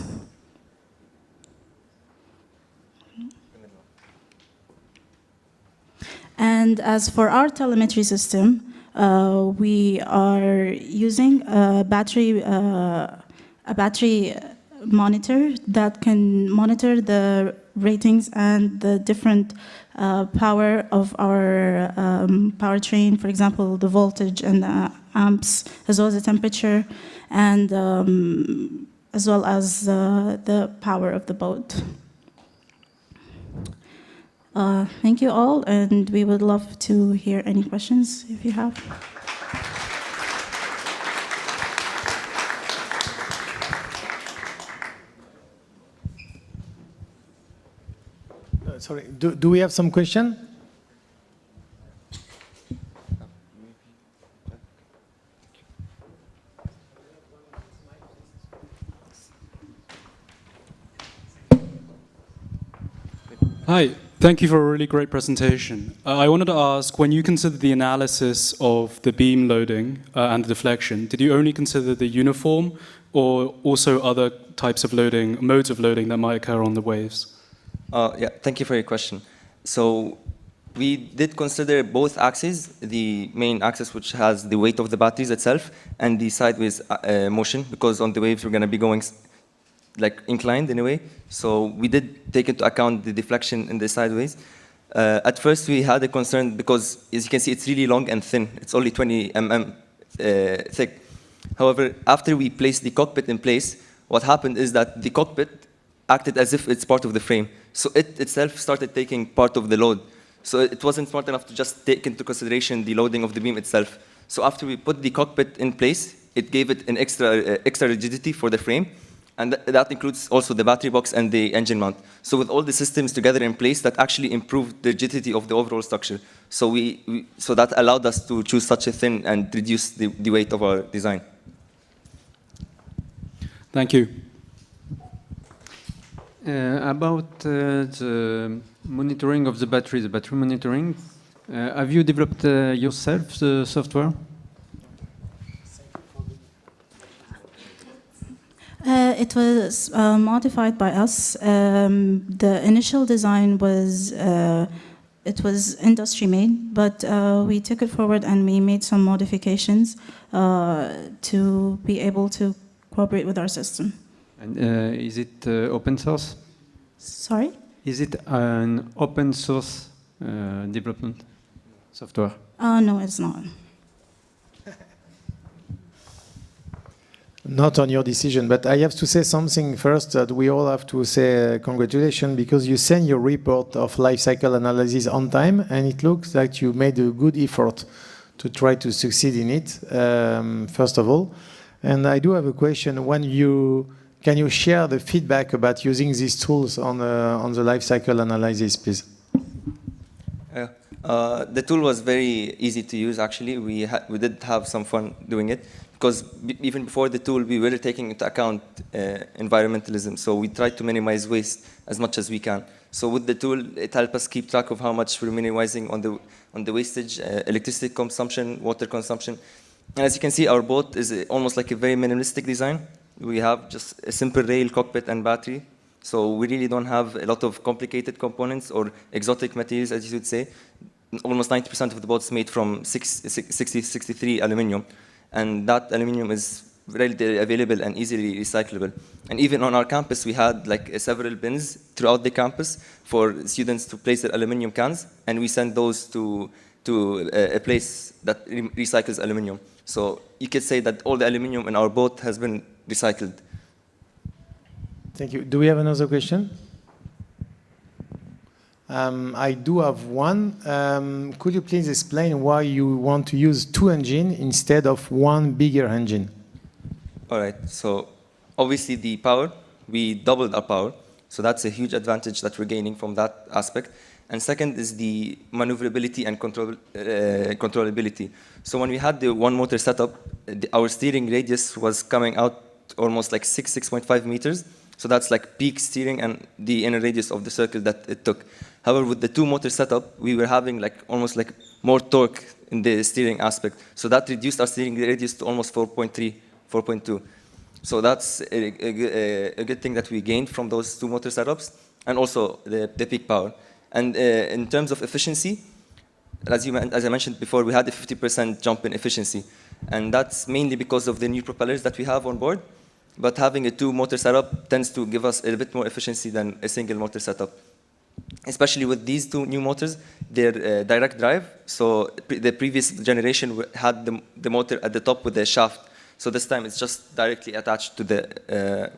And as for our telemetry system, we are using a battery monitor that can monitor the ratings and the different power of our powertrain, for example, the voltage and the amps, as well as the temperature, and as well as the power of the boat. Thank you all, and we would love to hear any questions if you have.
Sorry, do we have some question?
Hi, thank you for a really great presentation. I wanted to ask, when you considered the analysis of the beam loading and the deflection, did you only consider the uniform or also other types of loading, modes of loading that might occur on the waves?
Yeah, thank you for your question. So we did consider both axes, the main axis which has the weight of the batteries itself and the sideways motion, because on the waves we're going to be going like inclined in a way. So we did take into account the deflection in the sideways. At first we had a concern because, as you can see, it's really long and thin. It's only 20 mm thick. However, after we placed the cockpit in place, what happened is that the cockpit acted as if it's part of the frame. So it itself started taking part of the load. So it wasn't smart enough to just take into consideration the loading of the beam itself. So after we put the cockpit in place, it gave it an extra rigidity for the frame. And that includes also the battery box and the engine mount. So with all the systems together in place, that actually improved the rigidity of the overall structure. So so that allowed us to choose such a thin and reduce the weight of our design.
Thank you.
About the monitoring of the battery monitoring, have you developed yourself the software?
It was modified by us. The initial design was industry made, but we took it forward and we made some modifications to be able to cooperate with our system.
And is it open source?
Sorry?
Is it an open source development? software?
No, it's not.
Not on your decision, but I have to say something first that we all have to say congratulations because you sent your report of life cycle analysis on time and it looks like you made a good effort to try to succeed in it, first of all. And I do have a question. Can you share the feedback about using these tools on the life cycle analysis, please?
The tool was very easy to use, actually. We did have some fun doing it, because even before the tool, we were taking into account environmentalism. So we tried to minimize waste as much as we can. So with the tool, it helped us keep track of how much we're minimizing on the wastage, electricity consumption, water consumption. And as you can see, our boat is almost like a very minimalistic design. We have just a simple rail, cockpit, and battery. So we really don't have a lot of complicated components or exotic materials, as you would say. Almost 90% of the boat's made from 63 aluminum. And that aluminum is readily available and easily recyclable. And even on our campus, we had like several bins throughout the campus for students to place their aluminum cans, and we send those to a place that recycles aluminum. So you could say that all the aluminum in our boat has been recycled.
Thank you. Do we have another question? I do have one. Could you please explain why you want to use 2 engines instead of one bigger engine?
All right. So obviously the power, we doubled our power. So that's a huge advantage that we're gaining from that aspect. And second is the maneuverability and controllability. So when we had the one motor setup, our steering radius was coming out almost like 6.5 meters. So that's like peak steering and the inner radius of the circle that it took. However, with the 2 motor setup, we were having like almost like more torque in the steering aspect. So that reduced our steering radius to almost 4.3, 4.2. So that's a good thing that we gained from those 2 motor setups, and also the peak power. And in terms of efficiency, as I mentioned before, we had a 50% jump in efficiency. And that's mainly because of the new propellers that we have on board. But having a 2 motor setup tends to give us a bit more efficiency than a single motor setup. Especially with these 2 new motors, they're direct drive. So the previous generation had the motor at the top with the shaft. So this time it's just directly attached to the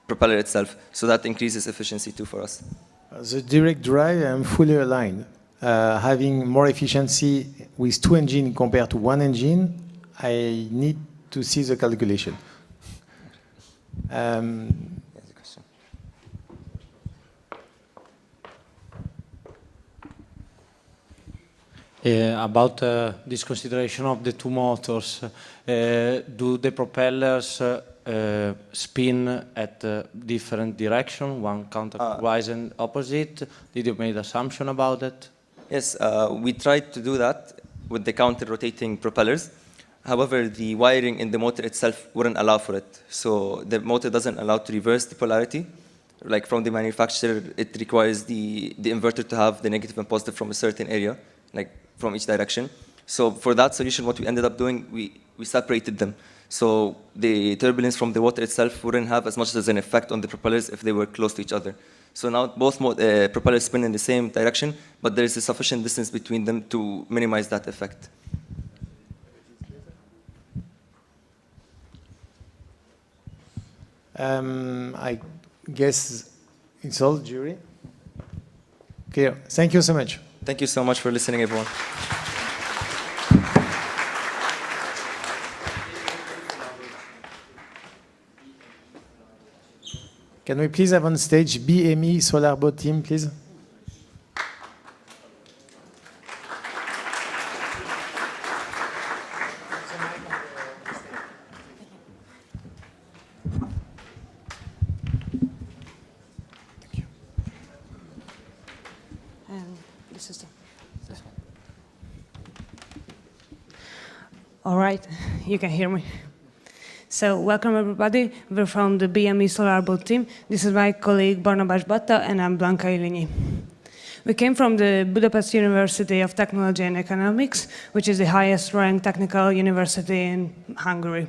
propeller itself. So that increases efficiency too for us.
The direct drive, I'm fully aligned. Having more efficiency with 2 engines compared to 1 engine, I need to see the calculation.
About this consideration of the 2 motors, do the propellers spin at different direction, one counterclockwise and opposite? Did you make an assumption about it?
Yes, we tried to do that with the counter-rotating propellers. However, the wiring in the motor itself wouldn't allow for it. So the motor doesn't allow to reverse the polarity. Like from the manufacturer, it requires the inverter to have the negative and positive from a certain area, like from each direction. So for that solution, what we ended up doing, we separated them. So the turbulence from the water itself wouldn't have as much as an effect on the propellers if they were close to each other. So now both propellers spin in the same direction, but there is a sufficient distance between them to minimize that effect.
I guess it's all, jury. Okay, thank you so much.
Thank you so much for listening, everyone.
Can we please have on stage BME Solar Boat team, please?
All right, you can hear me. So welcome everybody. We're from the BME Solar Boat team. This is my colleague Barnabas Batta and I'm Blanca Ilinyi. We came from the Budapest University of Technology and Economics, which is the highest ranked technical university in Hungary.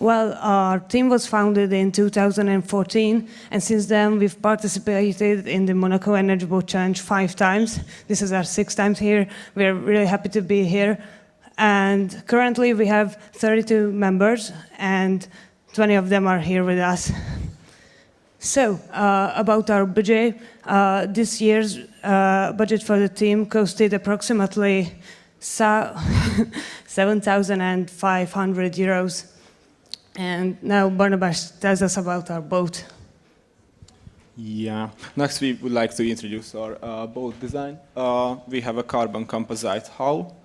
Well, our team was founded in 2014, and since then we've participated in the Monaco Energy Boat Challenge 5 times. This is our 6th time here. We're really happy to be here. And currently we have 32 members, and 20 of them are here with us. So, about our budget, this year's budget for the team costed approximately 7,500 euros. And now Barnabas tells us about our boat.
Yeah. Next, we would like to introduce our boat design. We have a carbon composite hull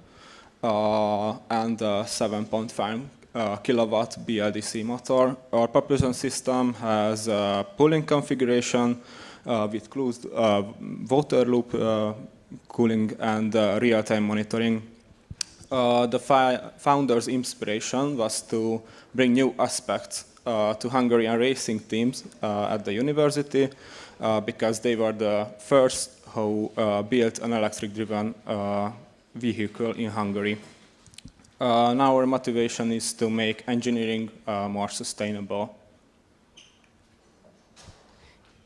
and a 7.5 kilowatt BLDC motor. Our propulsion system has a pulling configuration with closed water loop cooling and real-time monitoring. The founder's inspiration was to bring new aspects to Hungarian racing teams at the university because they were the first who built an electric-driven vehicle in Hungary. Now our motivation is to make engineering more sustainable.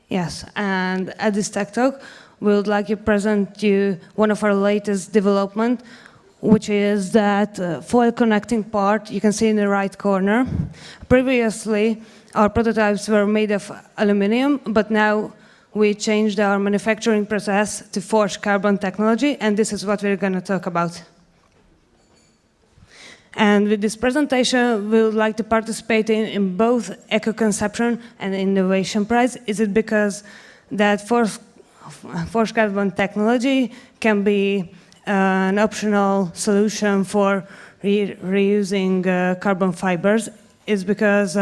Yes, and at this Tech Talk, we would like to present you one of our latest development, which is that foil connecting part you can see in the right corner. Previously, our prototypes were made of aluminum, but now we changed our manufacturing process to forged carbon technology, and this is what we're going to talk about. And with this presentation, we would like to participate in both Eco-Conception and Innovation Prize. Is it because that forged carbon technology can be an optional solution for reusing carbon fibers? Is because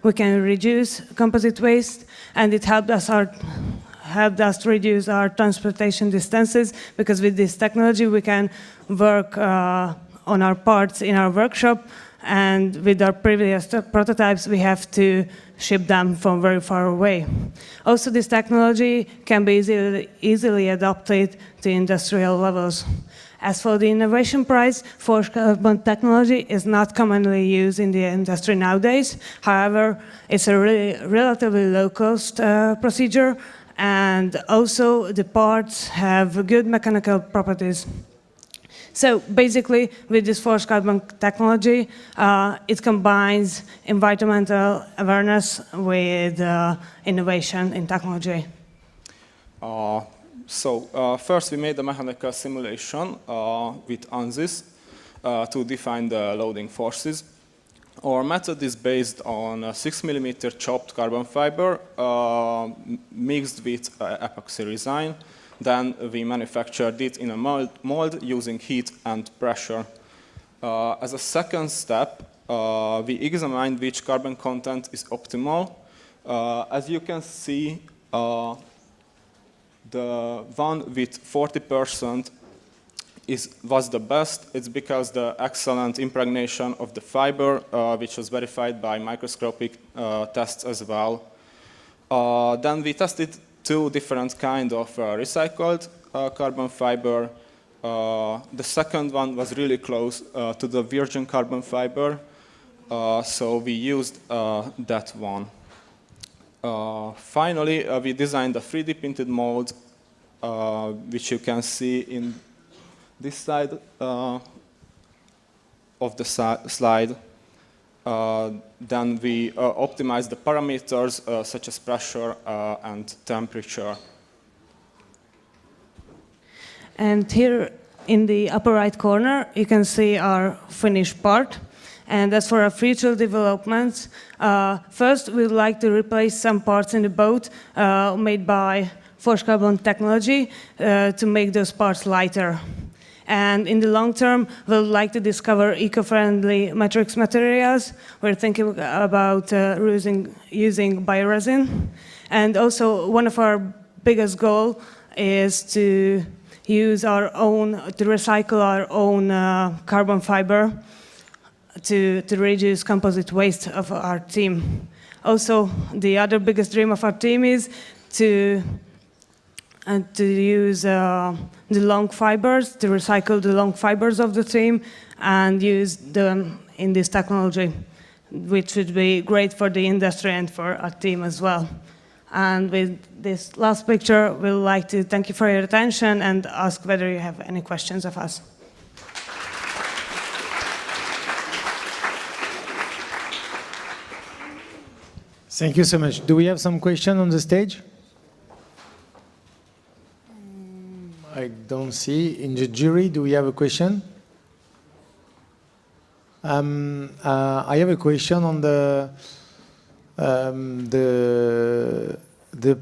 we can reduce composite waste, and it helped us to reduce our transportation distances, because with this technology we can work on our parts in our workshop, and with our previous prototypes we have to ship them from very far away. Also, this technology can be easily adopted to industrial levels. As for the Innovation Prize, forged carbon technology is not commonly used in the industry nowadays. However, it's a relatively low-cost procedure, and also the parts have good mechanical properties. So basically, with this forged carbon technology, it combines environmental awareness with innovation in technology.
First we made a mechanical simulation with ANSYS to define the loading forces. Our method is based on a 6mm chopped carbon fiber mixed with epoxy resin. Then we manufactured it in a mold using heat and pressure. As a second step, we examined which carbon content is optimal. As you can see, the one with 40% was the best. It's because the excellent impregnation of the fiber, which was verified by microscopic tests as well. Then we tested 2 different kinds of recycled carbon fiber. The second one was really close to the virgin carbon fiber, so we used that one. Finally, we designed a 3D printed mold, which you can see in this side of the slide. Then we optimized the parameters such as pressure and temperature.
And here in the upper right corner, you can see our finished part. And as for our future developments, first we'd like to replace some parts in the boat made by forged carbon technology to make those parts lighter. And in the long term, we'd like to discover eco-friendly matrix materials. We're thinking about using bioresin. And also, one of our biggest goals is to recycle our own carbon fiber to reduce composite waste of our team. Also, the other biggest dream of our team is to use the long fibers, to recycle the long fibers of the team and use them in this technology. which would be great for the industry and for our team as well. And with this last picture, we'd like to thank you for your attention and ask whether you have any questions of us.
Thank you so much. Do we have some question on the stage? I don't see. In the jury, do we have a question? I have a question on the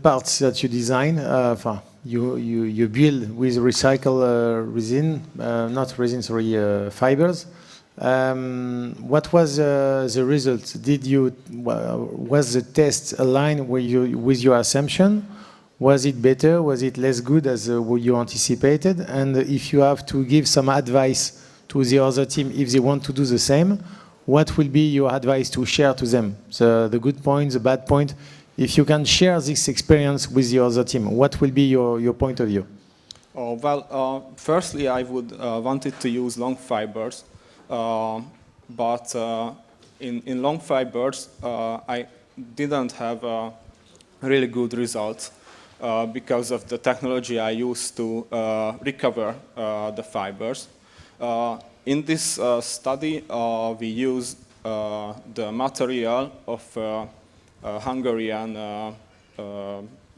parts that you design. You build with recycled resin, not resin, sorry, fibers. What was the result? Was the test aligned with your assumption? Was it better? Was it less good as you anticipated? And if you have to give some advice to the other team, if they want to do the same, what will be your advice to share to them? The good point, the bad point. If you can share this experience with the other team, what will be your point of view?
Oh, well, firstly, I would wanted to use long fibers, but in long fibers, I didn't have a really good result because of the technology I used to recover the fibers. In this study, we used the material of a Hungarian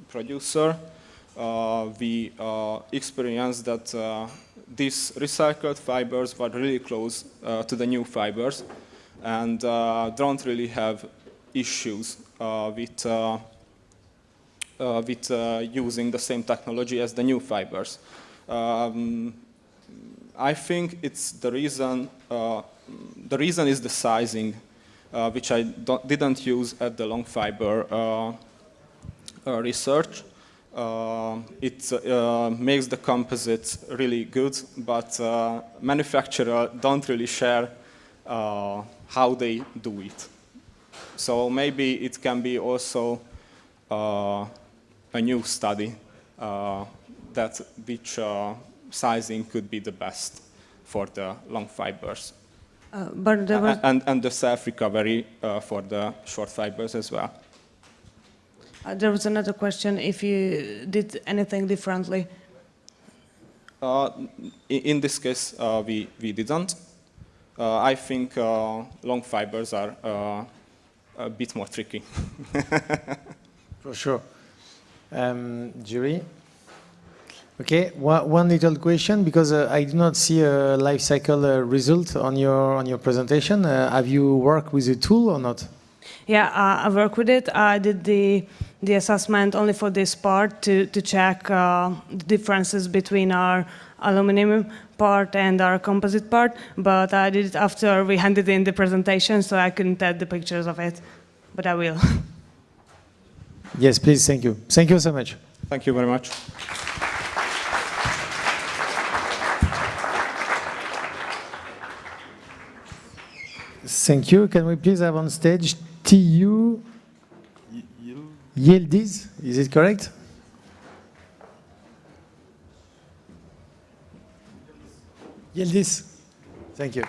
producer. We experienced that these recycled fibers were really close to the new fibers and don't really have issues with using the same technology as the new fibers. I think it's the reason. The reason is the sizing, which I didn't use at the long fiber research. It makes the composites really good, but manufacturers don't really share how they do it. So maybe it can be also a new study that which sizing could be the best for the long fibers.
But there was
and the self-recovery for the short fibers as well.
There was another question, if you did anything differently.
In this case, we didn't. I think long fibers are a bit more tricky.
For sure. Jury? Okay, one little question, because I do not see a life cycle result on your presentation. Have you worked with the tool or not?
Yeah, I work with it. I did the assessment only for this part to check the differences between our aluminum part and our composite part, but I did it after we handed in the presentation, so I couldn't add the pictures of it, but I will.
Yes, please, thank you. Thank you so much.
Thank you very much.
Thank you. Can we please have on stage TU Yildiz? Is it correct? Yildiz. Thank you.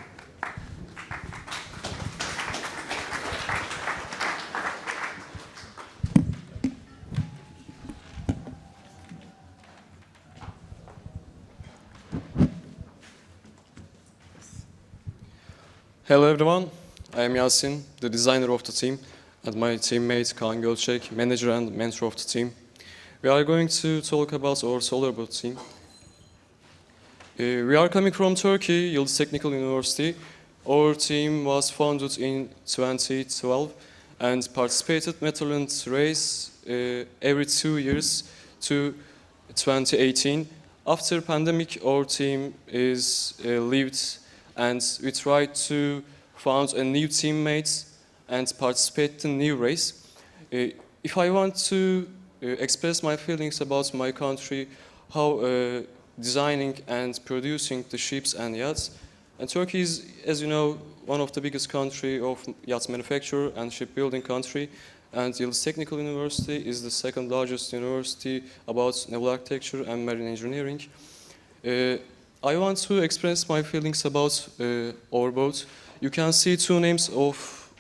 Hello everyone, I am Yasin, the designer of the team, and my teammate Kaan Gölçek, manager and mentor of the team. We are going to talk about our solar boat team. We are coming from Turkey, Yıldız Technical University. Our team was founded in 2012 and participated Netherland race every 2 years to 2018. After pandemic, our team is lived, and we tried to found a new teammates and participate in new race. If I want to express my feelings about my country, how designing and producing the ships and yachts, and Turkey is, as you know, one of the biggest country of yacht manufacturer and shipbuilding country, and Yıldız Technical University is the second largest university about naval architecture and marine engineering. I want to express my feelings about our boat. You can see two names of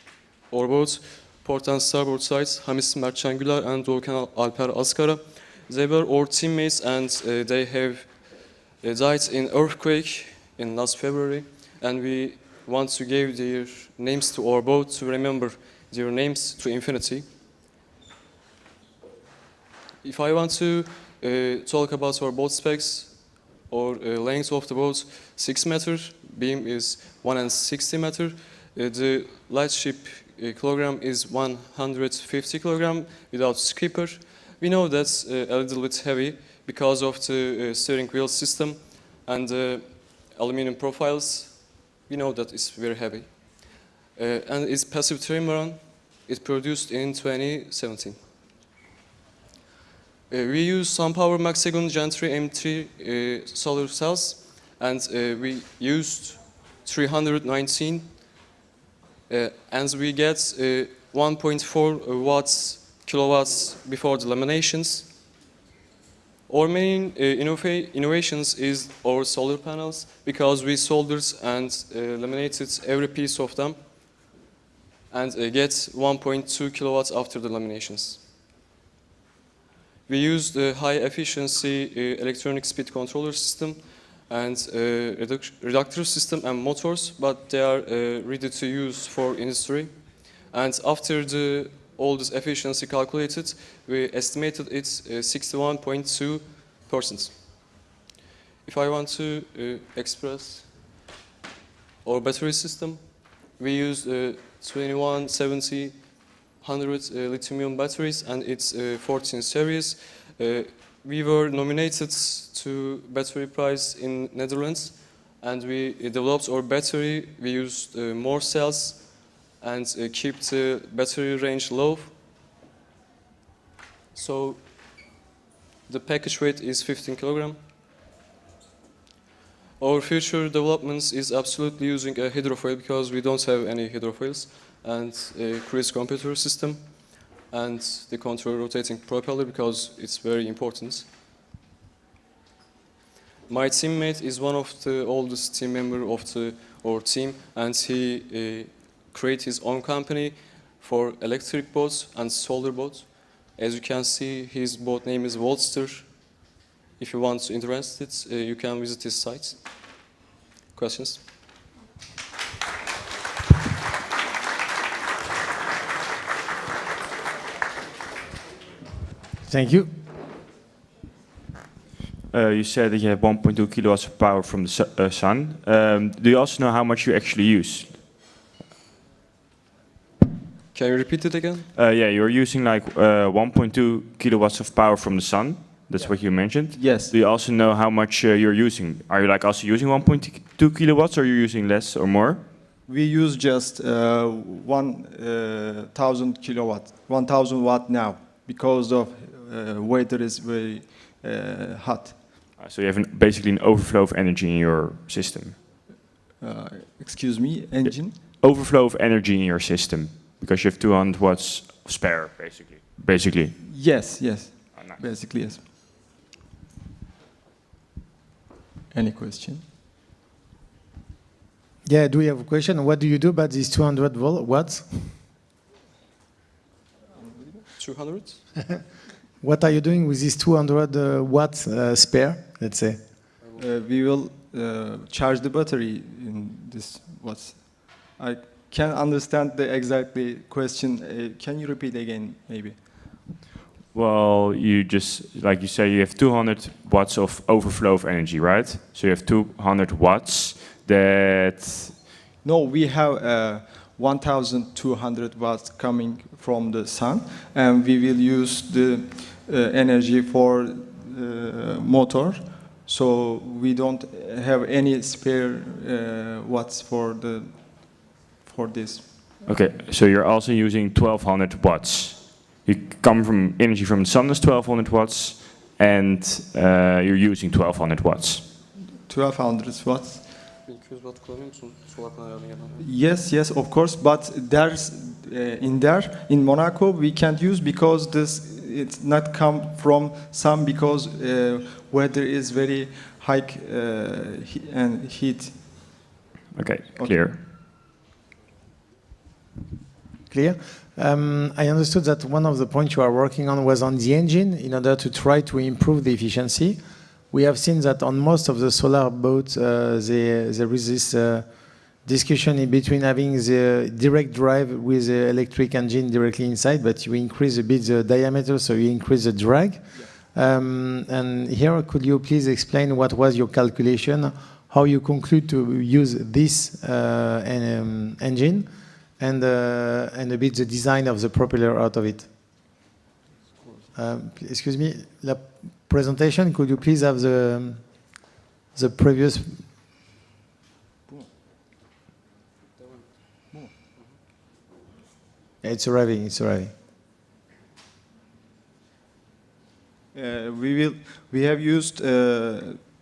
boats, port and starboard sides, Hamis Mertcan Güler and Doğukan Alper Askara. They were our teammates, and they have died in earthquake in last February, and we want to give their names to our boat to remember their names to infinity. If I want to talk about our boat specs or length of the boat, 6 meter, beam is 160 meter, the light ship kilogram is 150 kilogram without skipper. We know that's a little bit heavy because of the steering wheel system and the aluminum profiles. We know that it's very heavy. And it's passive trimaran. It produced in 2017. We use SunPower Maxegon Gen 3 M3 solar cells, and we used 319, and we get 1.4 kilowatts before the laminations. Our main innovations is our solar panels, because we soldered and laminated every piece of them and get 1.2 kilowatts after the laminations. We use the high efficiency electronic speed controller system and reductor system and motors, but they are ready to use for industry. And after all this efficiency calculated, we estimated it's 61.2%. If I want to express our battery system, we use 2170 100 lithium batteries, and it's 14 series. We were nominated to battery prize in Netherlands, and we developed our battery. We used more cells and keep the battery range low. So the package weight is 15 kilogram. Our future developments is absolutely using a hydrofoil, because we don't have any hydrofoils, and a cruise computer system, and the control rotating propeller, because it's very important. My teammate is one of the oldest team member of our team, and he created his own company for electric boats and solar boats. As you can see, his boat name is Voltster. If you want to interested, you can visit his site. Questions?
Thank you.
You said that you have 1.2 kilowatts of power from the sun. Do you also know how much you actually use?
Can you repeat it again?
Yeah, you're using like 1.2 kilowatts of power from the sun. That's what you mentioned.
Yes.
Do you also know how much you're using? Are you like also using 1.2 kilowatts, or are you using less or more?
We use just 1,000 kilowatt, 1,000 watt now, because of weather is very hot.
So you have basically an overflow of energy in your system.
Excuse me, engine?
Overflow of energy in your system, because you have 200 watts spare, basically.
Yes, yes.
Oh, nice.
Basically, yes. Any question?
Yeah, do we have a question? What do you do about these 200 watts?
200?
What are you doing with these 200 watts spare, let's say?
We will charge the battery in this watts. I can't understand the exact question. Can you repeat again, maybe?
Well, you just, like you say, you have 200 watts of overflow of energy, right? So you have 200 watts that...
No, we have 1,200 watts coming from the sun, and we will use the energy for motor. So we don't have any spare watts for this.
Okay, so you're also using 1,200 watts. You come from energy from the sun is 1,200 watts, and you're using 1,200 watts.
1,200 watts? Yes, yes, of course, but there's in Monaco we can't use, because it's not come from sun, because weather is very high and heat.
Okay, clear.
clear. I understood that one of the points you are working on was on the engine in order to try to improve the efficiency. We have seen that on most of the solar boats, there is this discussion in between having the direct drive with the electric engine directly inside, but you increase a bit the diameter, so you increase the drag. And here, could you please explain what was your calculation, how you conclude to use this engine, and a bit the design of the propeller out of it? Excuse me, la presentation, could you please have the previous... It's arriving, it's arriving.
We have used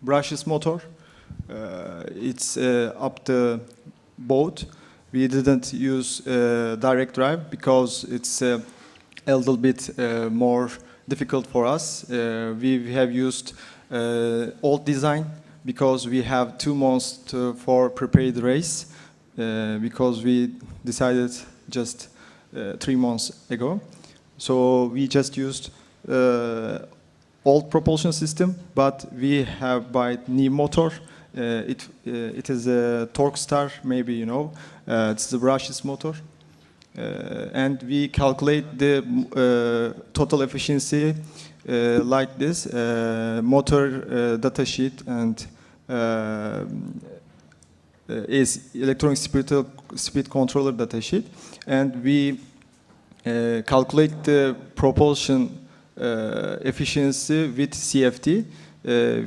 brushless motor. It's up the boat. We didn't use direct drive because it's a little bit more difficult for us. We have used old design because we have 2 months for prepared race because we decided just 3 months ago. So we just used old propulsion system, but we have buy new motor. It is a Torque Star, maybe you know. It's the brushless motor. And we calculate the total efficiency like this, motor data sheet and is electronic speed controller data sheet. And we calculate the propulsion efficiency with CFD.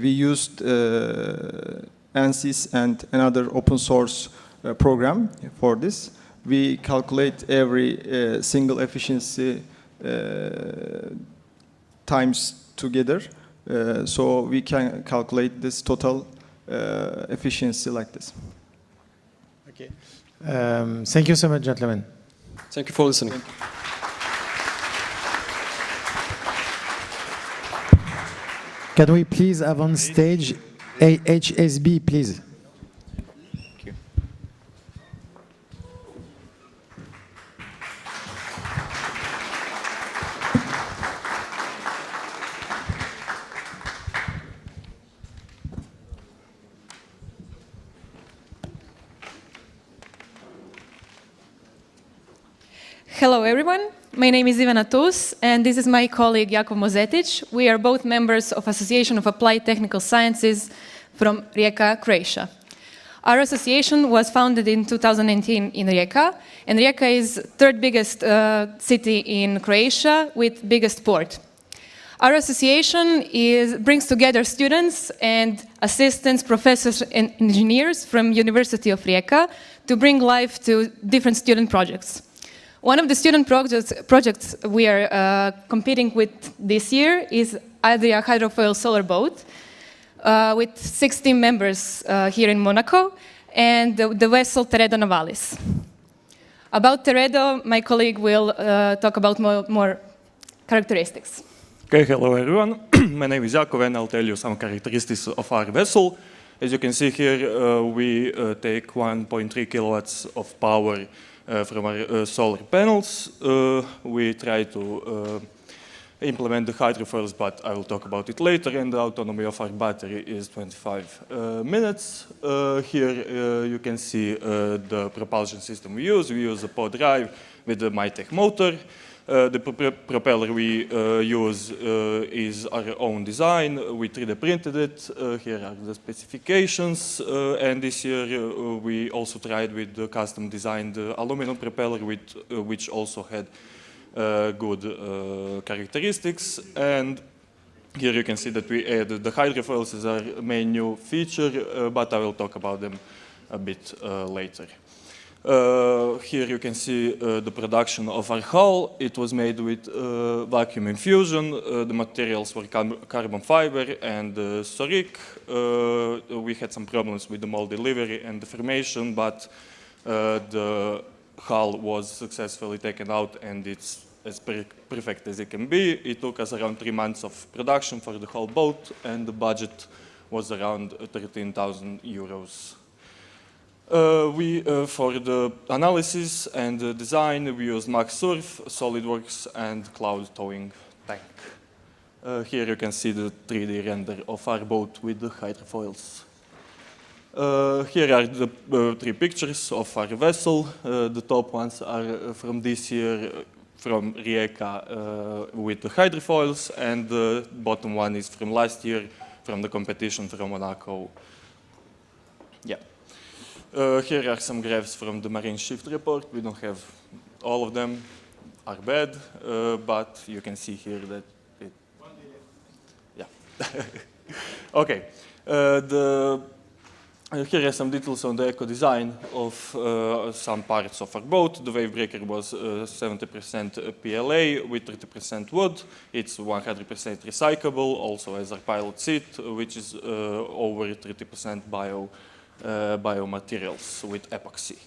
We used ANSYS and another open source program for this. We calculate every single efficiency times together, so we can calculate this total efficiency like this.
Okay. Thank you so much, gentlemen.
Thank you for listening.
Can we please have on stage HSB, please?
Hello, everyone. My name is Ivana Tus, and this is my colleague Jakov Mozetic. We are both members of Association of Applied Technical Sciences from Rijeka, Croatia. Our association was founded in 2019 in Rijeka, and Rijeka is third biggest city in Croatia with biggest port. Our association brings together students and assistants, professors, and engineers from University of Rijeka to bring life to different student projects. One of the student projects we are competing with this year is Adria Hydrofoil Solar Boat with 16 members here in Monaco and the vessel Teredo Navalis. About Teredo, my colleague will talk about more characteristics.
Okay, hello everyone. My name is Jakov and I'll tell you some characteristics of our vessel. As you can see here, we take 1.3 kilowatts of power from our solar panels. We try to implement the hydrofoils, but I will talk about it later, and the autonomy of our battery is 25 minutes. Here you can see the propulsion system we use. We use a pod drive with the Mytech motor. The propeller we use is our own design. We 3D printed it. Here are the specifications. And this year we also tried with the custom designed aluminum propeller, which also had good characteristics. And here you can see that we added the hydrofoils as our main new feature, but I will talk about them a bit later. Here you can see the production of our hull. It was made with vacuum infusion. The materials were carbon fiber and Soric. We had some problems with the mold delivery and deformation, but the hull was successfully taken out and it's as perfect as it can be. It took us around 3 months of production for the whole boat, and the budget was around 13,000 euros. For the analysis and the design, we used MaxSurf, SolidWorks, and Cloud Towing Tank. Here you can see the 3D render of our boat with the hydrofoils. Here are the 3 pictures of our vessel. The top ones are from this year from Rijeka with the hydrofoils, and the bottom one is from last year from the competition from Monaco. Yeah. Here are some graphs from the Marine Shift report. We don't have all of them are bad, but you can see here that it. Yeah. Okay. Here are some details on the eco-design of some parts of our boat. The wave breaker was 70% PLA with 30% wood. It's 100% recyclable, also as our pilot seat, which is over 30% biomaterials with epoxy.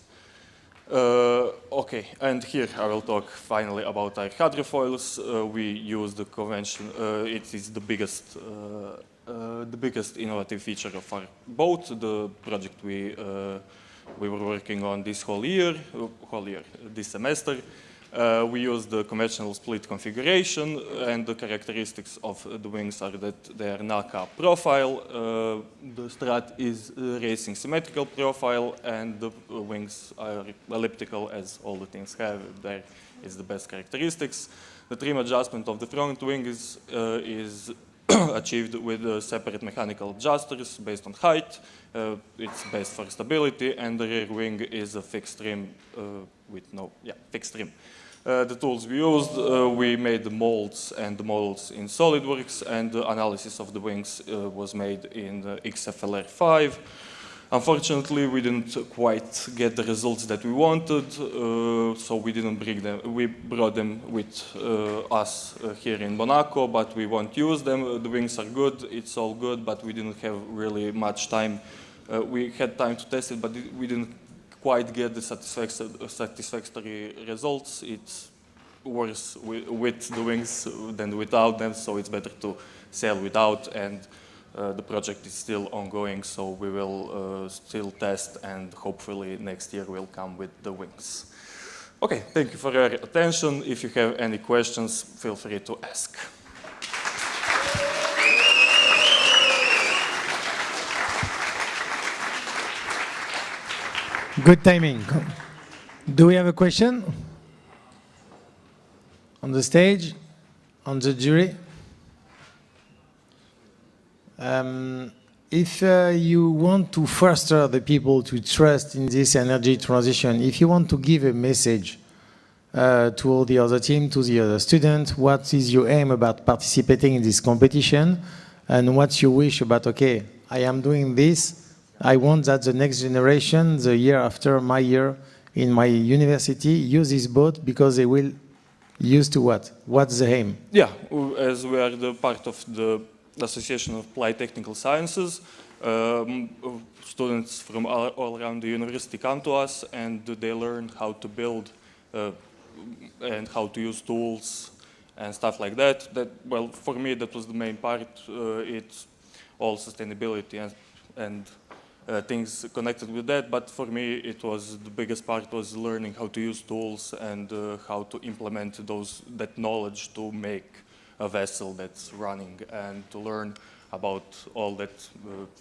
Okay, and here I will talk finally about our hydrofoils. We use the convention. It is the biggest innovative feature of our boat. The project we were working on this this semester. We use the conventional split configuration, and the characteristics of the wings are that they are NACA profile. The strut is racing symmetrical profile, and the wings are elliptical, as all the things have. There is the best characteristics. The trim adjustment of the front wing is achieved with separate mechanical adjusters based on height. It's best for stability, and the rear wing is a fixed trim fixed trim. The tools we used, we made the molds and the models in SolidWorks, and the analysis of the wings was made in the XFLR5. Unfortunately, we didn't quite get the results that we wanted, so we didn't bring them. We brought them with us here in Monaco, but we won't use them. The wings are good, it's all good, but we didn't have really much time. We had time to test it, but we didn't quite get the satisfactory results. It's worse with the wings than without them, so it's better to sail without, and the project is still ongoing, so we will still test, and hopefully next year we'll come with the wings. Okay, thank you for your attention. If you have any questions, feel free to ask.
Good timing. Do we have a question? On the stage? On the jury? If you want to foster the people to trust in this energy transition, if you want to give a message to all the other team, to the other students, what is your aim about participating in this competition? And what's your wish about, okay, I am doing this, I want that the next generation, the year after my year in my university, use this boat because they will use to what? What's the aim?
Yeah, as we are the part of the Association of Applied Technical Sciences, students from all around the university come to us, and they learn how to build and how to use tools and stuff like that. Well, for me, that was the main part. It's all sustainability and things connected with that, but for me, it was the biggest part was learning how to use tools and how to implement that knowledge to make a vessel that's running, and to learn about all that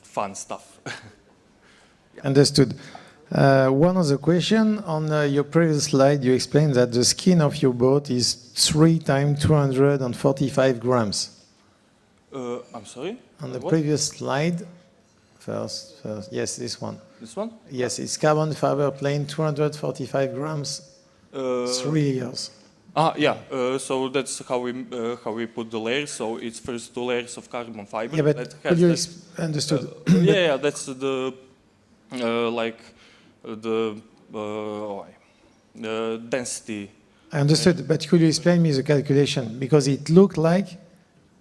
fun stuff.
Yeah. Understood. One other question. On your previous slide, you explained that the skin of your boat is 3 times 245 grams.
I'm sorry?
On the previous slide, first, yes, this one.
This one?
Yes, it's carbon fiber plane, 245 grams, 3 years.
Yeah, so that's how we put the layers. So it's first 2 layers of carbon fiber.
Yeah, but could you understood?
Yeah, that's the density.
I understood, but could you explain me the calculation? Because it looked like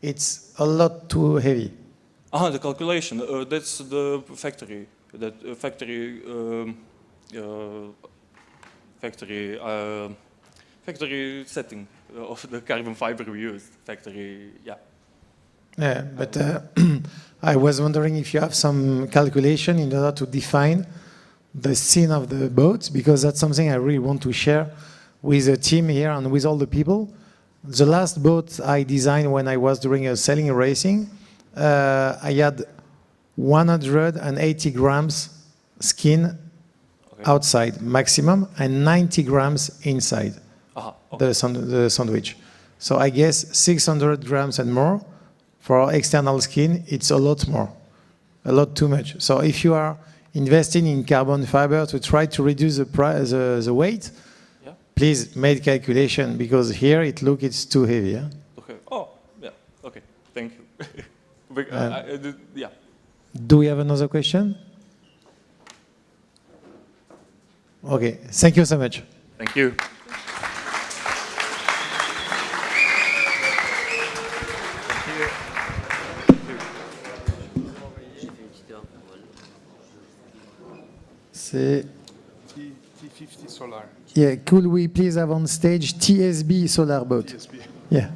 it's a lot too heavy.
The calculation. That's the factory. Factory setting of the carbon fiber we used. Factory, yeah.
Yeah, but I was wondering if you have some calculation in order to define the scene of the boat, because that's something I really want to share with the team here and with all the people. The last boat I designed when I was doing a sailing racing, I had 180 grams skin outside maximum and 90 grams inside the sandwich. So I guess 600 grams and more for external skin, it's a lot more, a lot too much. So if you are investing in carbon fiber to try to reduce the weight, please make calculation, because here it's too heavy. Yeah?
Okay. Oh, yeah. Okay. Thank you. Yeah.
Do we have another question? Okay. Thank you so much.
Thank you.
C'est
T50 Solar.
Yeah, could we please have on stage TSB Solar Boat?
TSB.
Yeah.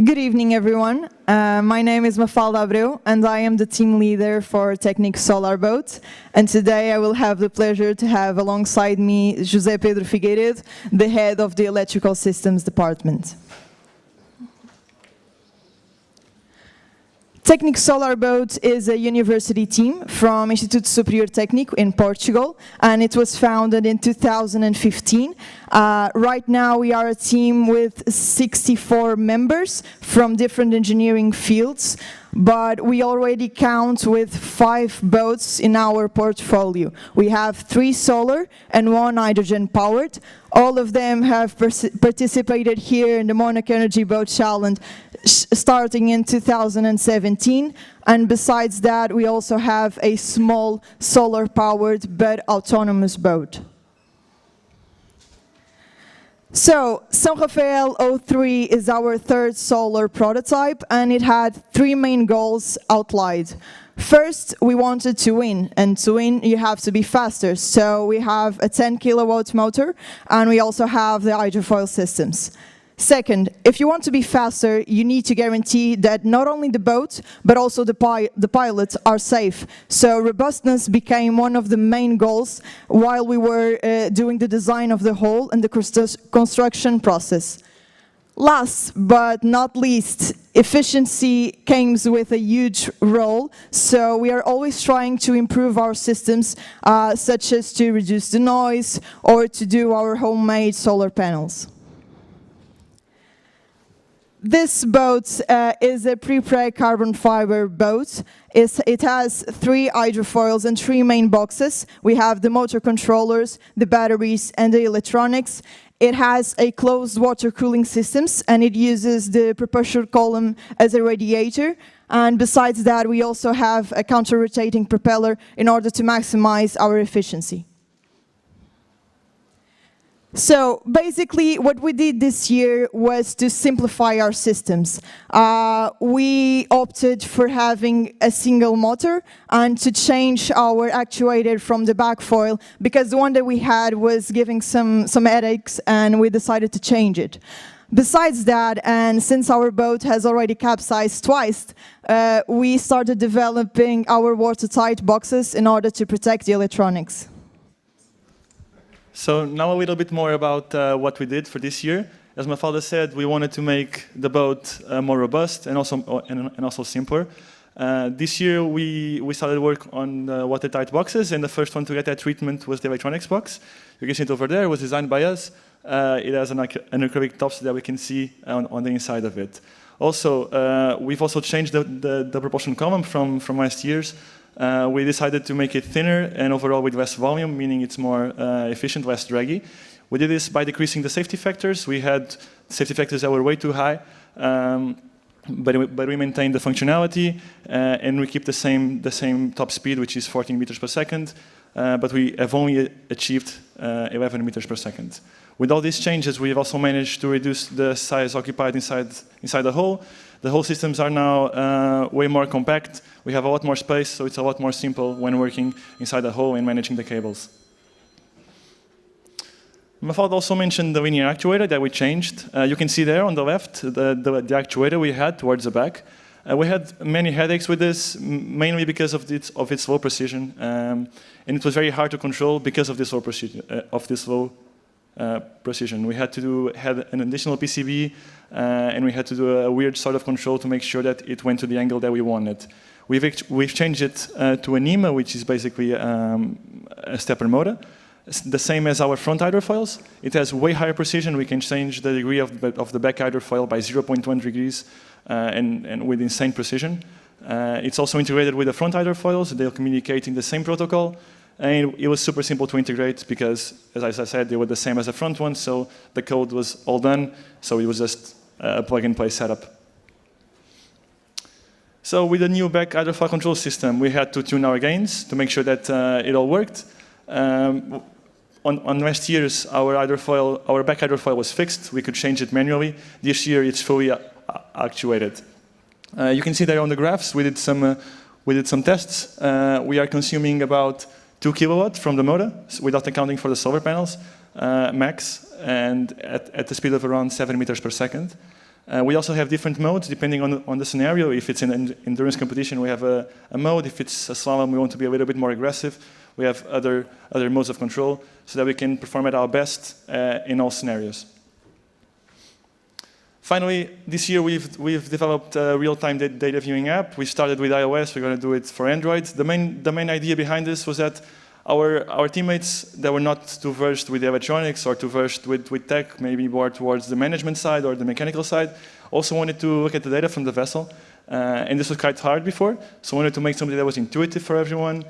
Good evening, everyone. My name is Mafalda Abreu, and I am the team leader for Technic Solar Boat. And today I will have the pleasure to have alongside me José Pedro Figueiredo, the head of the Electrical Systems Department. Technic Solar Boat is a university team from Instituto Superior Técnico in Portugal, and it was founded in 2015. Right now we are a team with 64 members from different engineering fields, but we already count with 5 boats in our portfolio. We have 3 solar and 1 hydrogen powered. All of them have participated here in the Monarch Energy Boat Challenge starting in 2017, and besides that we also have a small solar powered but autonomous boat. So, São Rafael 03 is our 3rd solar prototype, and it had 3 main goals outlined. First, we wanted to win, and to win you have to be faster. So we have a 10 kilowatt motor, and we also have the hydrofoil systems. Second, if you want to be faster, you need to guarantee that not only the boat, but also the pilots are safe. So robustness became one of the main goals while we were doing the design of the hull and the construction process. Last but not least, efficiency comes with a huge role, so we are always trying to improve our systems, such as to reduce the noise or to do our homemade solar panels. This boat is a pre-preg carbon fiber boat. It has 3 hydrofoils and 3 main boxes. We have the motor controllers, the batteries, and the electronics. It has a closed water cooling systems, and it uses the propulsion column as a radiator. And besides that, we also have a counter-rotating propeller in order to maximize our efficiency. So basically what we did this year was to simplify our systems. We opted for having a single motor and to change our actuator from the back foil, because the one that we had was giving some headaches, and we decided to change it. Besides that, and since our boat has already capsized twice, we started developing our watertight boxes in order to protect the electronics.
So now a little bit more about what we did for this year. As my father said, we wanted to make the boat more robust and also simpler. This year we started work on watertight boxes, and the first one to get that treatment was the electronics box. You can see it over there. It was designed by us. It has an acrylic top so that we can see on the inside of it. Also, we've also changed the propulsion column from last year's. We decided to make it thinner and overall with less volume, meaning it's more efficient, less draggy. We did this by decreasing the safety factors. We had safety factors that were way too high, but we maintained the functionality, and we keep the same top speed, which is 14 meters per second, but we have only achieved 11 meters per second.
With all these changes, we have also managed to reduce the size occupied inside the hull. The whole systems are now way more compact. We have a lot more space, so it's a lot more simple when working inside the hull and managing the cables. Mafalda also mentioned the linear actuator that we changed. You can see there on the left the actuator we had towards the back. We had many headaches with this, mainly because of its low precision, and it was very hard to control because of this low precision. We had to have an additional PCB, and we had to do a weird sort of control to make sure that it went to the angle that we wanted. We've changed it to a NEMA, which is basically a stepper motor. It's the same as our front hydrofoils. It has way higher precision. We can change the degree of the back hydrofoil by 0.1 degrees and with insane precision. It's also integrated with the front hydrofoils. They'll communicate in the same protocol. And it was super simple to integrate because, as I said, they were the same as the front one, so the code was all done. So it was just a plug-and-play setup. So with the new back hydrofoil control system, we had to tune our gains to make sure that it all worked. On last year's, our back hydrofoil was fixed. We could change it manually. This year, it's fully actuated. You can see there on the graphs, we did some tests. We are consuming about 2 kilowatts from the motor, without accounting for the solar panels, max, and at the speed of around 7 meters per second. We also have different modes depending on the scenario. If it's an endurance competition, we have a mode. If it's a slalom, we want to be a little bit more aggressive. We have other modes of control so that we can perform at our best in all scenarios. Finally, this year we've developed a real-time data viewing app. We started with iOS. We're going to do it for Android. The main idea behind this was that our teammates that were not too versed with electronics or too versed with tech, maybe more towards the management side or the mechanical side, also wanted to look at the data from the vessel. And this was quite hard before, so wanted to make something that was intuitive for everyone.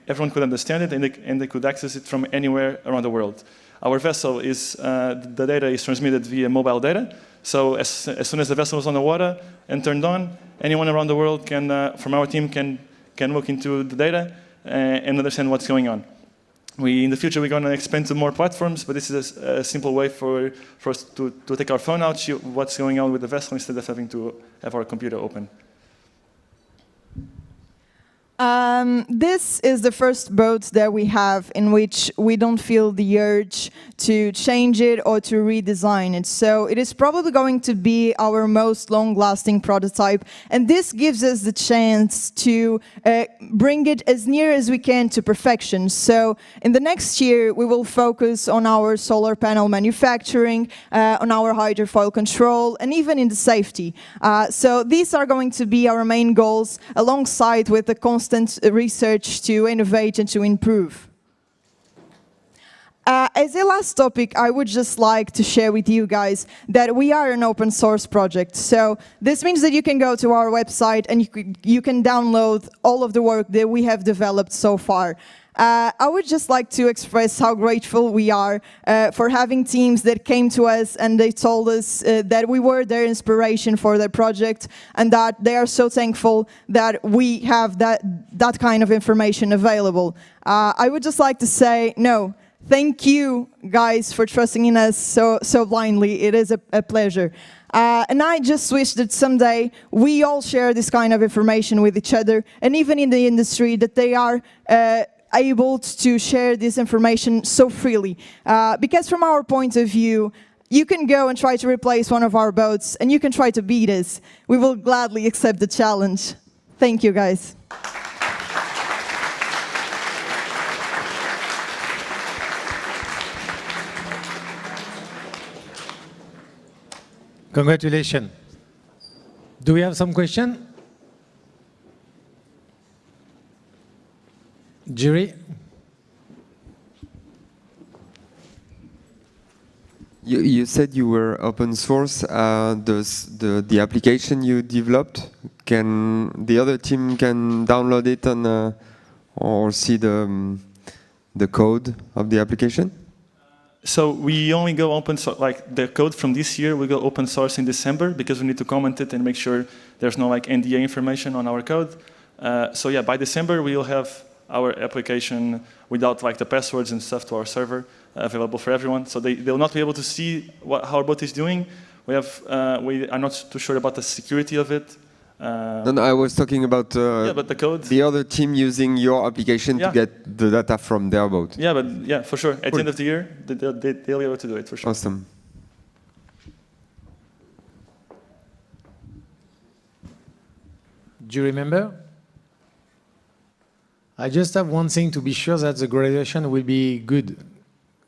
Everyone could understand it, and they could access it from anywhere around the world. Our vessel the data is transmitted via mobile data. So as soon as the vessel is on the water and turned on, anyone around the world from our team can look into the data and understand what's going on. In the future, we're going to expand to more platforms, but this is a simple way for us to take our phone out, see what's going on with the vessel instead of having to have our computer open.
This is the first boat that we have in which we don't feel the urge to change it or to redesign it. So it is probably going to be our most long-lasting prototype, and this gives us the chance to bring it as near as we can to perfection. So in the next year, we will focus on our solar panel manufacturing, on our hydrofoil control, and even in the safety. So these are going to be our main goals, alongside with the constant research to innovate and to improve. As a last topic, I would just like to share with you guys that we are an open source project. So this means that you can go to our website and you can download all of the work that we have developed so far. I would just like to express how grateful we are for having teams that came to us and they told us that we were their inspiration for their project, and that they are so thankful that we have that kind of information available. I would just like to say, thank you guys for trusting in us so blindly. It is a pleasure. And I just wish that someday we all share this kind of information with each other, and even in the industry, that they are able to share this information so freely. Because from our point of view, you can go and try to replace one of our boats, and you can try to beat us. We will gladly accept the challenge. Thank you, guys.
Congratulations. Do we have some question? Jury?
You said you were open source. The application you developed, the other team can download it or see the code of the application?
So we only go open source, like the code from this year, we go open source in December because we need to comment it and make sure there's no NDA information on our code. So yeah, by December we will have our application without the passwords and stuff to our server. available for everyone. So they will not be able to see how our boat is doing. We are not too sure about the security of it.
No, I was talking about
but the code.
the other team using your application to get the data from their boat.
Yeah, but yeah, for sure. At the end of the year, they'll be able to do it for sure.
Awesome.
Do you remember? I just have one thing to be sure that the graduation will be good.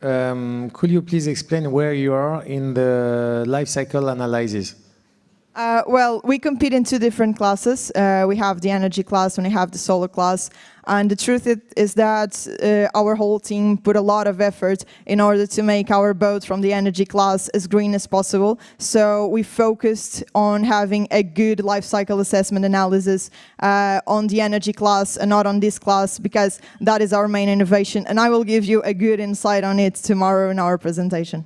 Could you please explain where you are in the life cycle analysis?
Well, we compete in two different classes. We have the energy class and we have the solar class. And the truth is that our whole team put a lot of effort in order to make our boat from the energy class as green as possible. So we focused on having a good life cycle assessment analysis on the energy class and not on this class, because that is our main innovation. And I will give you a good insight on it tomorrow in our presentation.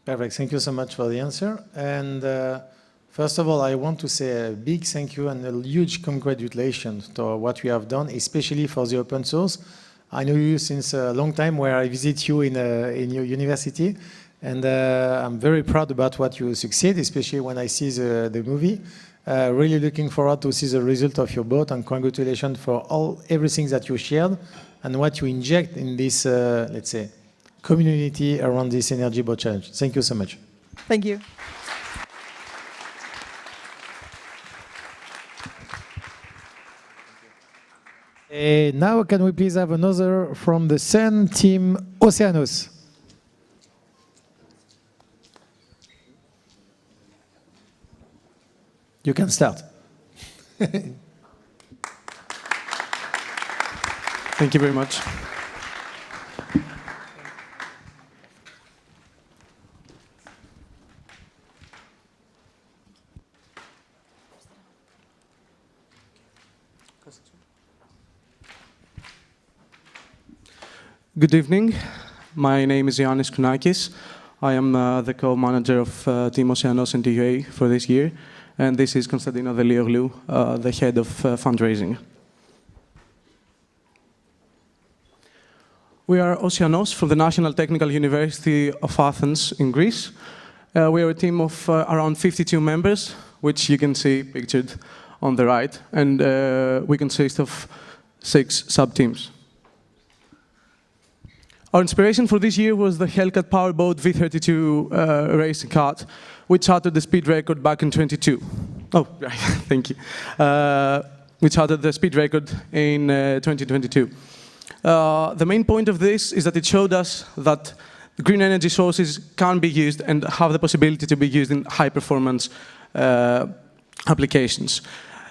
Perfect. Thank you so much for the answer. And first of all, I want to say a big thank you and a huge congratulations to what we have done, especially for the open source. I know you since a long time, where I visit you in your university, and I'm very proud about what you succeed, especially when I see the movie. Really looking forward to see the result of your boat, and congratulations for everything that you shared and what you inject in this, let's say, community around this Energy Boat Challenge. Thank you so much.
Thank you.
Now, can we please have another from the Sun team, Oceanos? You can start.
Thank you very much. Good evening. My name is Ioannis Kounakis. I am the co-manager of Team Oceanos and TUA for this year. And this is Konstantinos Delioglu, the head of fundraising. We are Oceanos from the National Technical University of Athens in Greece. We are a team of around 52 members, which you can see pictured on the right. And we consist of 6 sub-teams. Our inspiration for this year was the Hellcat Powerboat V32 racing kart, which shattered the speed record back in 2022. Oh, right, thank you. Which shattered the speed record in 2022. The main point of this is that it showed us that green energy sources can be used and have the possibility to be used in high-performance applications.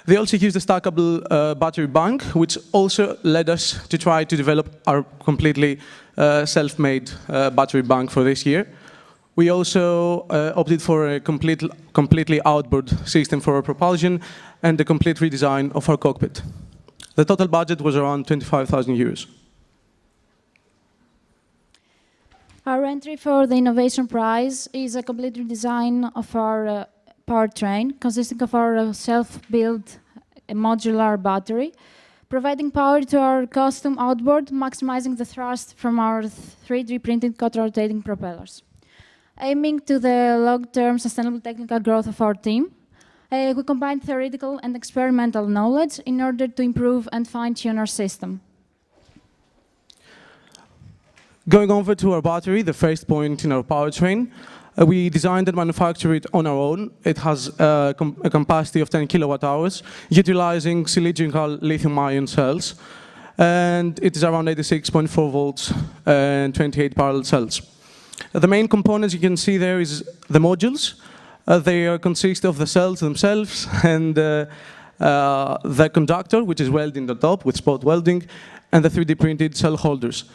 They also used a stackable battery bank, which also led us to try to develop our completely self-made battery bank for this year. We also opted for a completely outboard system for our propulsion and a complete redesign of our cockpit. The total budget was around 25,000 euros.
Our entry for the Innovation Prize is a complete redesign of our powertrain, consisting of our self-built modular battery, providing power to our custom outboard, maximizing the thrust from our 3D printed counter-rotating propellers. Aiming to the long-term sustainable technical growth of our team, we combine theoretical and experimental knowledge in order to improve and fine-tune our system.
Going over to our battery, the first point in our powertrain, we designed and manufactured it on our own. It has a capacity of 10 kilowatt hours, utilizing cylindrical lithium-ion cells, and it is around 86.4 volts and 28 parallel cells. The main components you can see there is the modules. They consist of the cells themselves and the conductor, which is welded in the top with spot welding, and the 3D printed cell holders.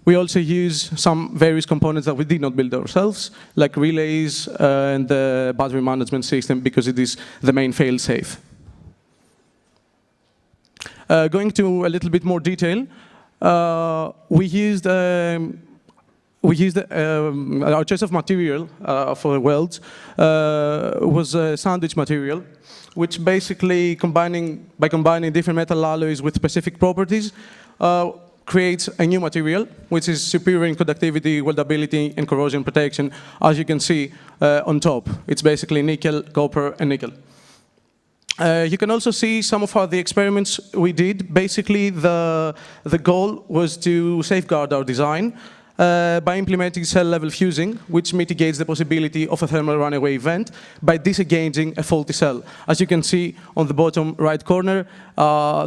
We also use some various components that we did not build ourselves, like relays and the battery management system, because it is the main fail-safe. Going to a little bit more detail, we used our choice of material for the welds was a sandwich material, which basically, by combining different metal alloys with specific properties, creates a new material, which is superior in conductivity, weldability, and corrosion protection, as you can see on top. It's basically nickel, copper, and nickel. You can also see some of the experiments we did. Basically, the goal was to safeguard our design by implementing cell-level fusing, which mitigates the possibility of a thermal runaway event by disengaging a faulty cell. As you can see on the bottom right corner,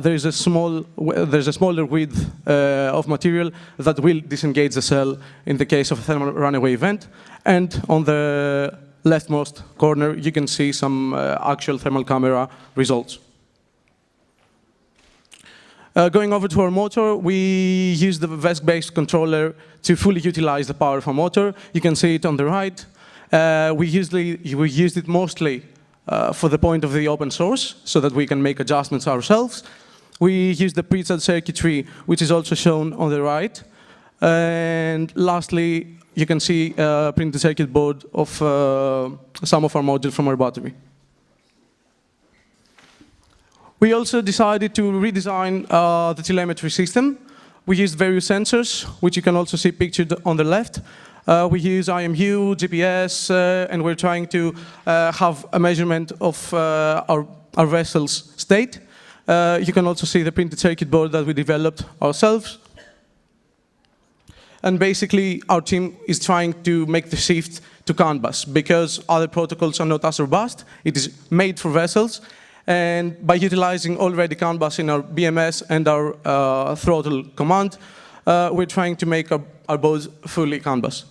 there's a smaller width of material that will disengage the cell in the case of a thermal runaway event. And on the leftmost corner, you can see some actual thermal camera results. Going over to our motor, we use the VESC-based controller to fully utilize the power of our motor. You can see it on the right. We used it mostly for the point of the open source, so that we can make adjustments ourselves. We use the preset circuitry, which is also shown on the right. And lastly, you can see a printed circuit board of some of our modules from our battery. We also decided to redesign the telemetry system. We used various sensors, which you can also see pictured on the left. We use IMU, GPS, and we're trying to have a measurement of our vessel's state. You can also see the printed circuit board that we developed ourselves. And basically, our team is trying to make the shift to CAN bus, because other protocols are not as robust. It is made for vessels. And by utilizing already CAN bus in our BMS and our throttle command, we're trying to make our boats fully CAN bus.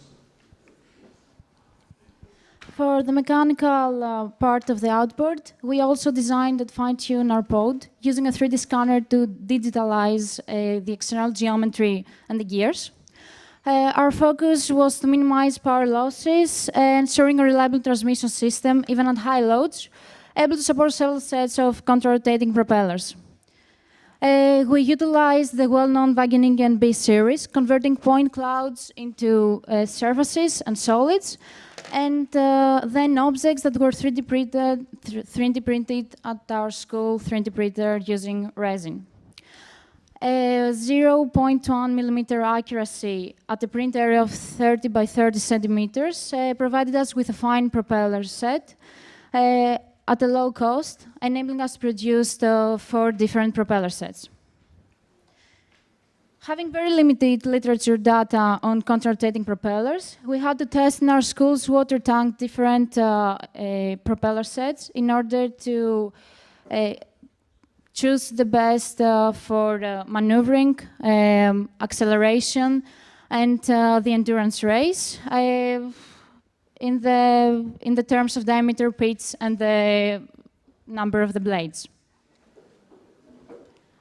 For the mechanical part of the outboard, we also designed and fine-tuned our pod using a 3D scanner to digitalize the external geometry and the gears. Our focus was to minimize power losses and ensuring a reliable transmission system, even at high loads, able to support several sets of counter-rotating propellers. We utilized the well-known Wageningen B series, converting point clouds into surfaces and solids, and then objects that were 3D printed at our school 3D printer using resin. 0.1 millimeter accuracy at a print area of 30 by 30 centimeters provided us with a fine propeller set at a low cost, enabling us to produce 4 different propeller sets. Having very limited literature data on counter-rotating propellers, we had to test in our school's water tank different propeller sets in order to choose the best for maneuvering, acceleration, and the endurance race. In the terms of diameter, pitch, and the number of the blades.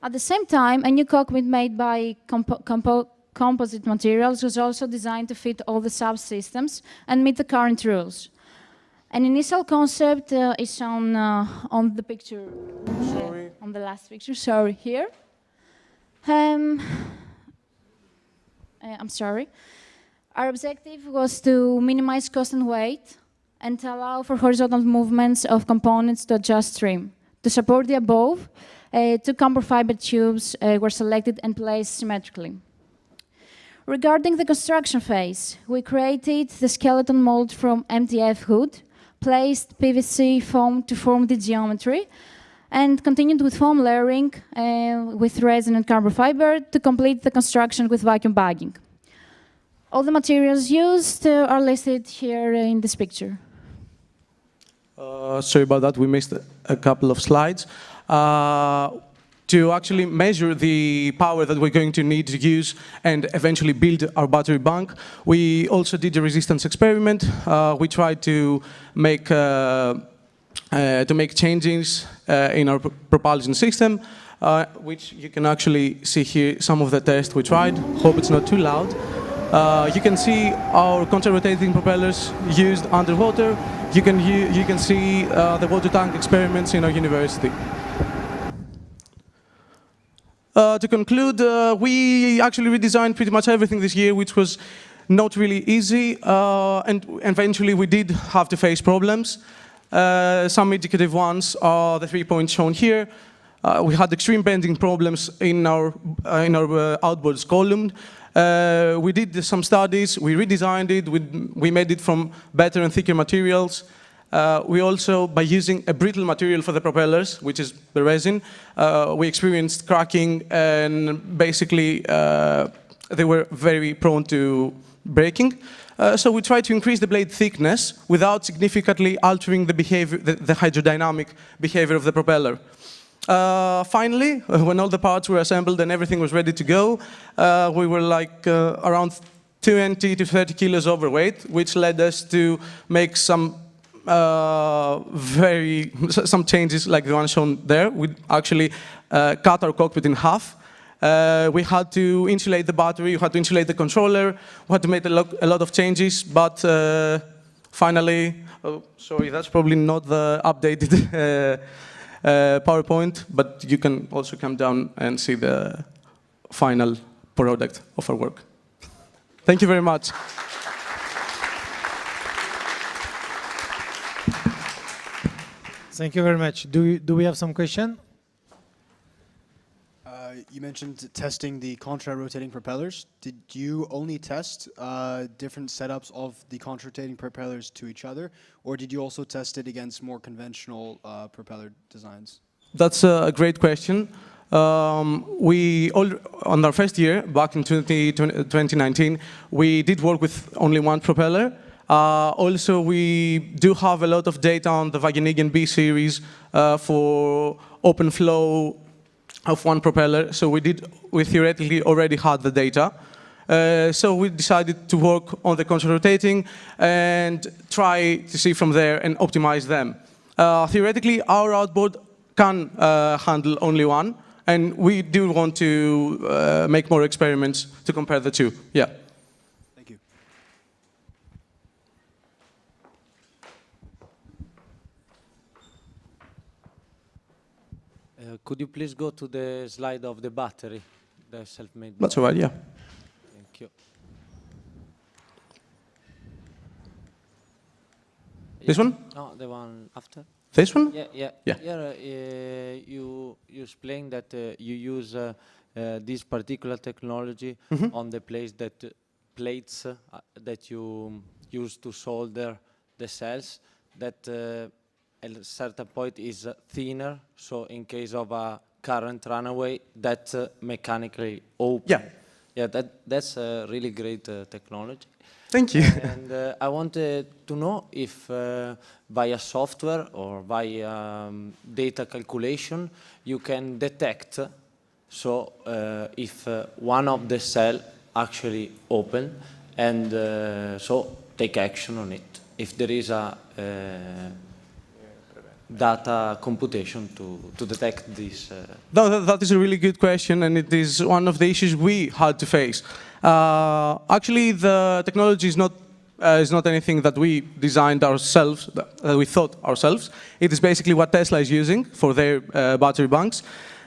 At the same time, a new cockpit made by composite materials was also designed to fit all the subsystems and meet the current rules. An initial concept is shown on the picture, on the last picture, sorry, here. I'm sorry. Our objective was to minimize cost and weight and allow for horizontal movements of components to adjust trim. To support the above, 2 carbon fiber tubes were selected and placed symmetrically. Regarding the construction phase, we created the skeleton mold from MDF wood, placed PVC foam to form the geometry, and continued with foam layering with resin and carbon fiber to complete the construction with vacuum bagging. All the materials used are listed here in this picture.
Sorry about that, we missed a couple of slides. To actually measure the power that we're going to need to use and eventually build our battery bank, we also did a resistance experiment. We tried to make changes in our propulsion system, which you can actually see here some of the tests we tried. Hope it's not too loud. You can see our counter-rotating propellers used underwater. You can see the water tank experiments in our university. To conclude, we actually redesigned pretty much everything this year, which was not really easy, and eventually we did have to face problems. Some indicative ones are the 3 points shown here. we had extreme bending problems in our outboards column. We did some studies, we redesigned it, we made it from better and thicker materials. We also, by using a brittle material for the propellers, which is the resin, we experienced cracking, and basically they were very prone to breaking. So we tried to increase the blade thickness without significantly altering the behavior, the hydrodynamic behavior of the propeller. Finally, when all the parts were assembled and everything was ready to go, we were like around 20 to 30 kilos overweight, which led us to make some changes like the one shown there. We actually cut our cockpit in half. We had to insulate the battery, we had to insulate the controller, we had to make a lot of changes, but finally, oh, sorry, that's probably not the updated PowerPoint, but you can also come down and see the final product of our work. Thank you very much.
Thank you very much. Do we have some question?
You mentioned testing the contra-rotating propellers. Did you only test different setups of the contra-rotating propellers to each other, or did you also test it against more conventional propeller designs?
That's a great question. On our first year, back in 2019, we did work with only one propeller. Also, we do have a lot of data on the Wageningen B series for open flow of one propeller, so we theoretically already had the data. So we decided to work on the contra-rotating and try to see from there and optimize them. Theoretically, our outboard can handle only one, and we do want to make more experiments to compare the two. Yeah.
Thank you.
Could you please go to the slide of the battery, the self-made battery?
That's all right, yeah.
Thank you.
This one?
No, the one after.
This one?
Yeah. Here you explained that you use this particular technology on the plates that you use to solder the cells, that at a certain point is thinner, so in case of a current runaway, that mechanically open. Yeah, that's a really great technology.
Thank you.
And I wanted to know if via software or via data calculation you can detect, so if one of the cell actually open, and so take action on it, if there is a data computation to detect this.
That is a really good question, and it is one of the issues we had to face. Actually, the technology is not anything that we designed ourselves, that we thought ourselves. It is basically what Tesla is using for their battery banks.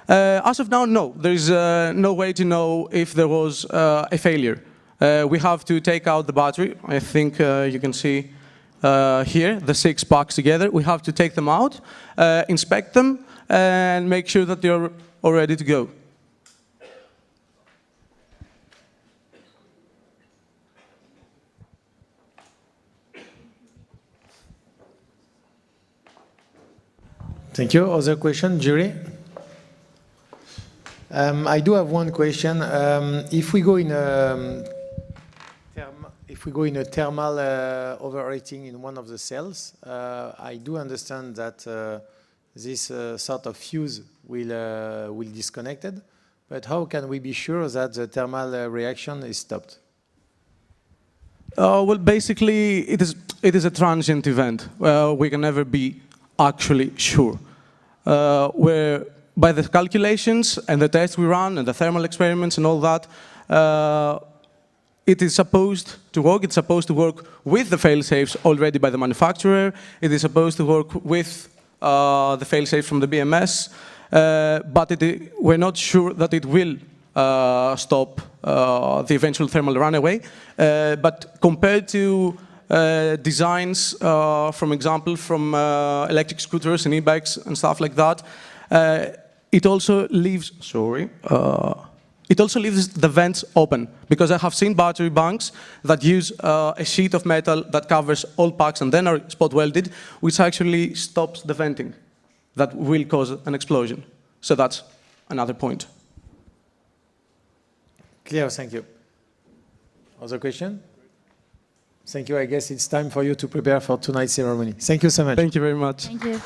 As of now, no. There is no way to know if there was a failure. We have to take out the battery. I think you can see here, the 6 packs together. We have to take them out, inspect them, and make sure that they're all ready to go.
Thank you. Other question, jury? I do have one question. If we go in a thermal overheating in one of the cells, I do understand that this sort of fuse will disconnected. But how can we be sure that the thermal reaction is stopped?
Well, basically, it is a transient event. We can never be actually sure. Where by the calculations and the tests we run and the thermal experiments and all that, it is supposed to work. It's supposed to work with the fail-safes already by the manufacturer. It is supposed to work with the fail-safe from the BMS. But we're not sure that it will stop the eventual thermal runaway. But compared to designs, from example, from electric scooters and e-bikes and stuff like that, it also leaves, it also leaves the vents open, because I have seen battery banks that use a sheet of metal that covers all packs and then are spot welded, which actually stops the venting that will cause an explosion. So that's another point.
Clear, thank you. Other question? Thank you. I guess it's time for you to prepare for tonight's ceremony. Thank you so much.
Thank you very much.
Thank you.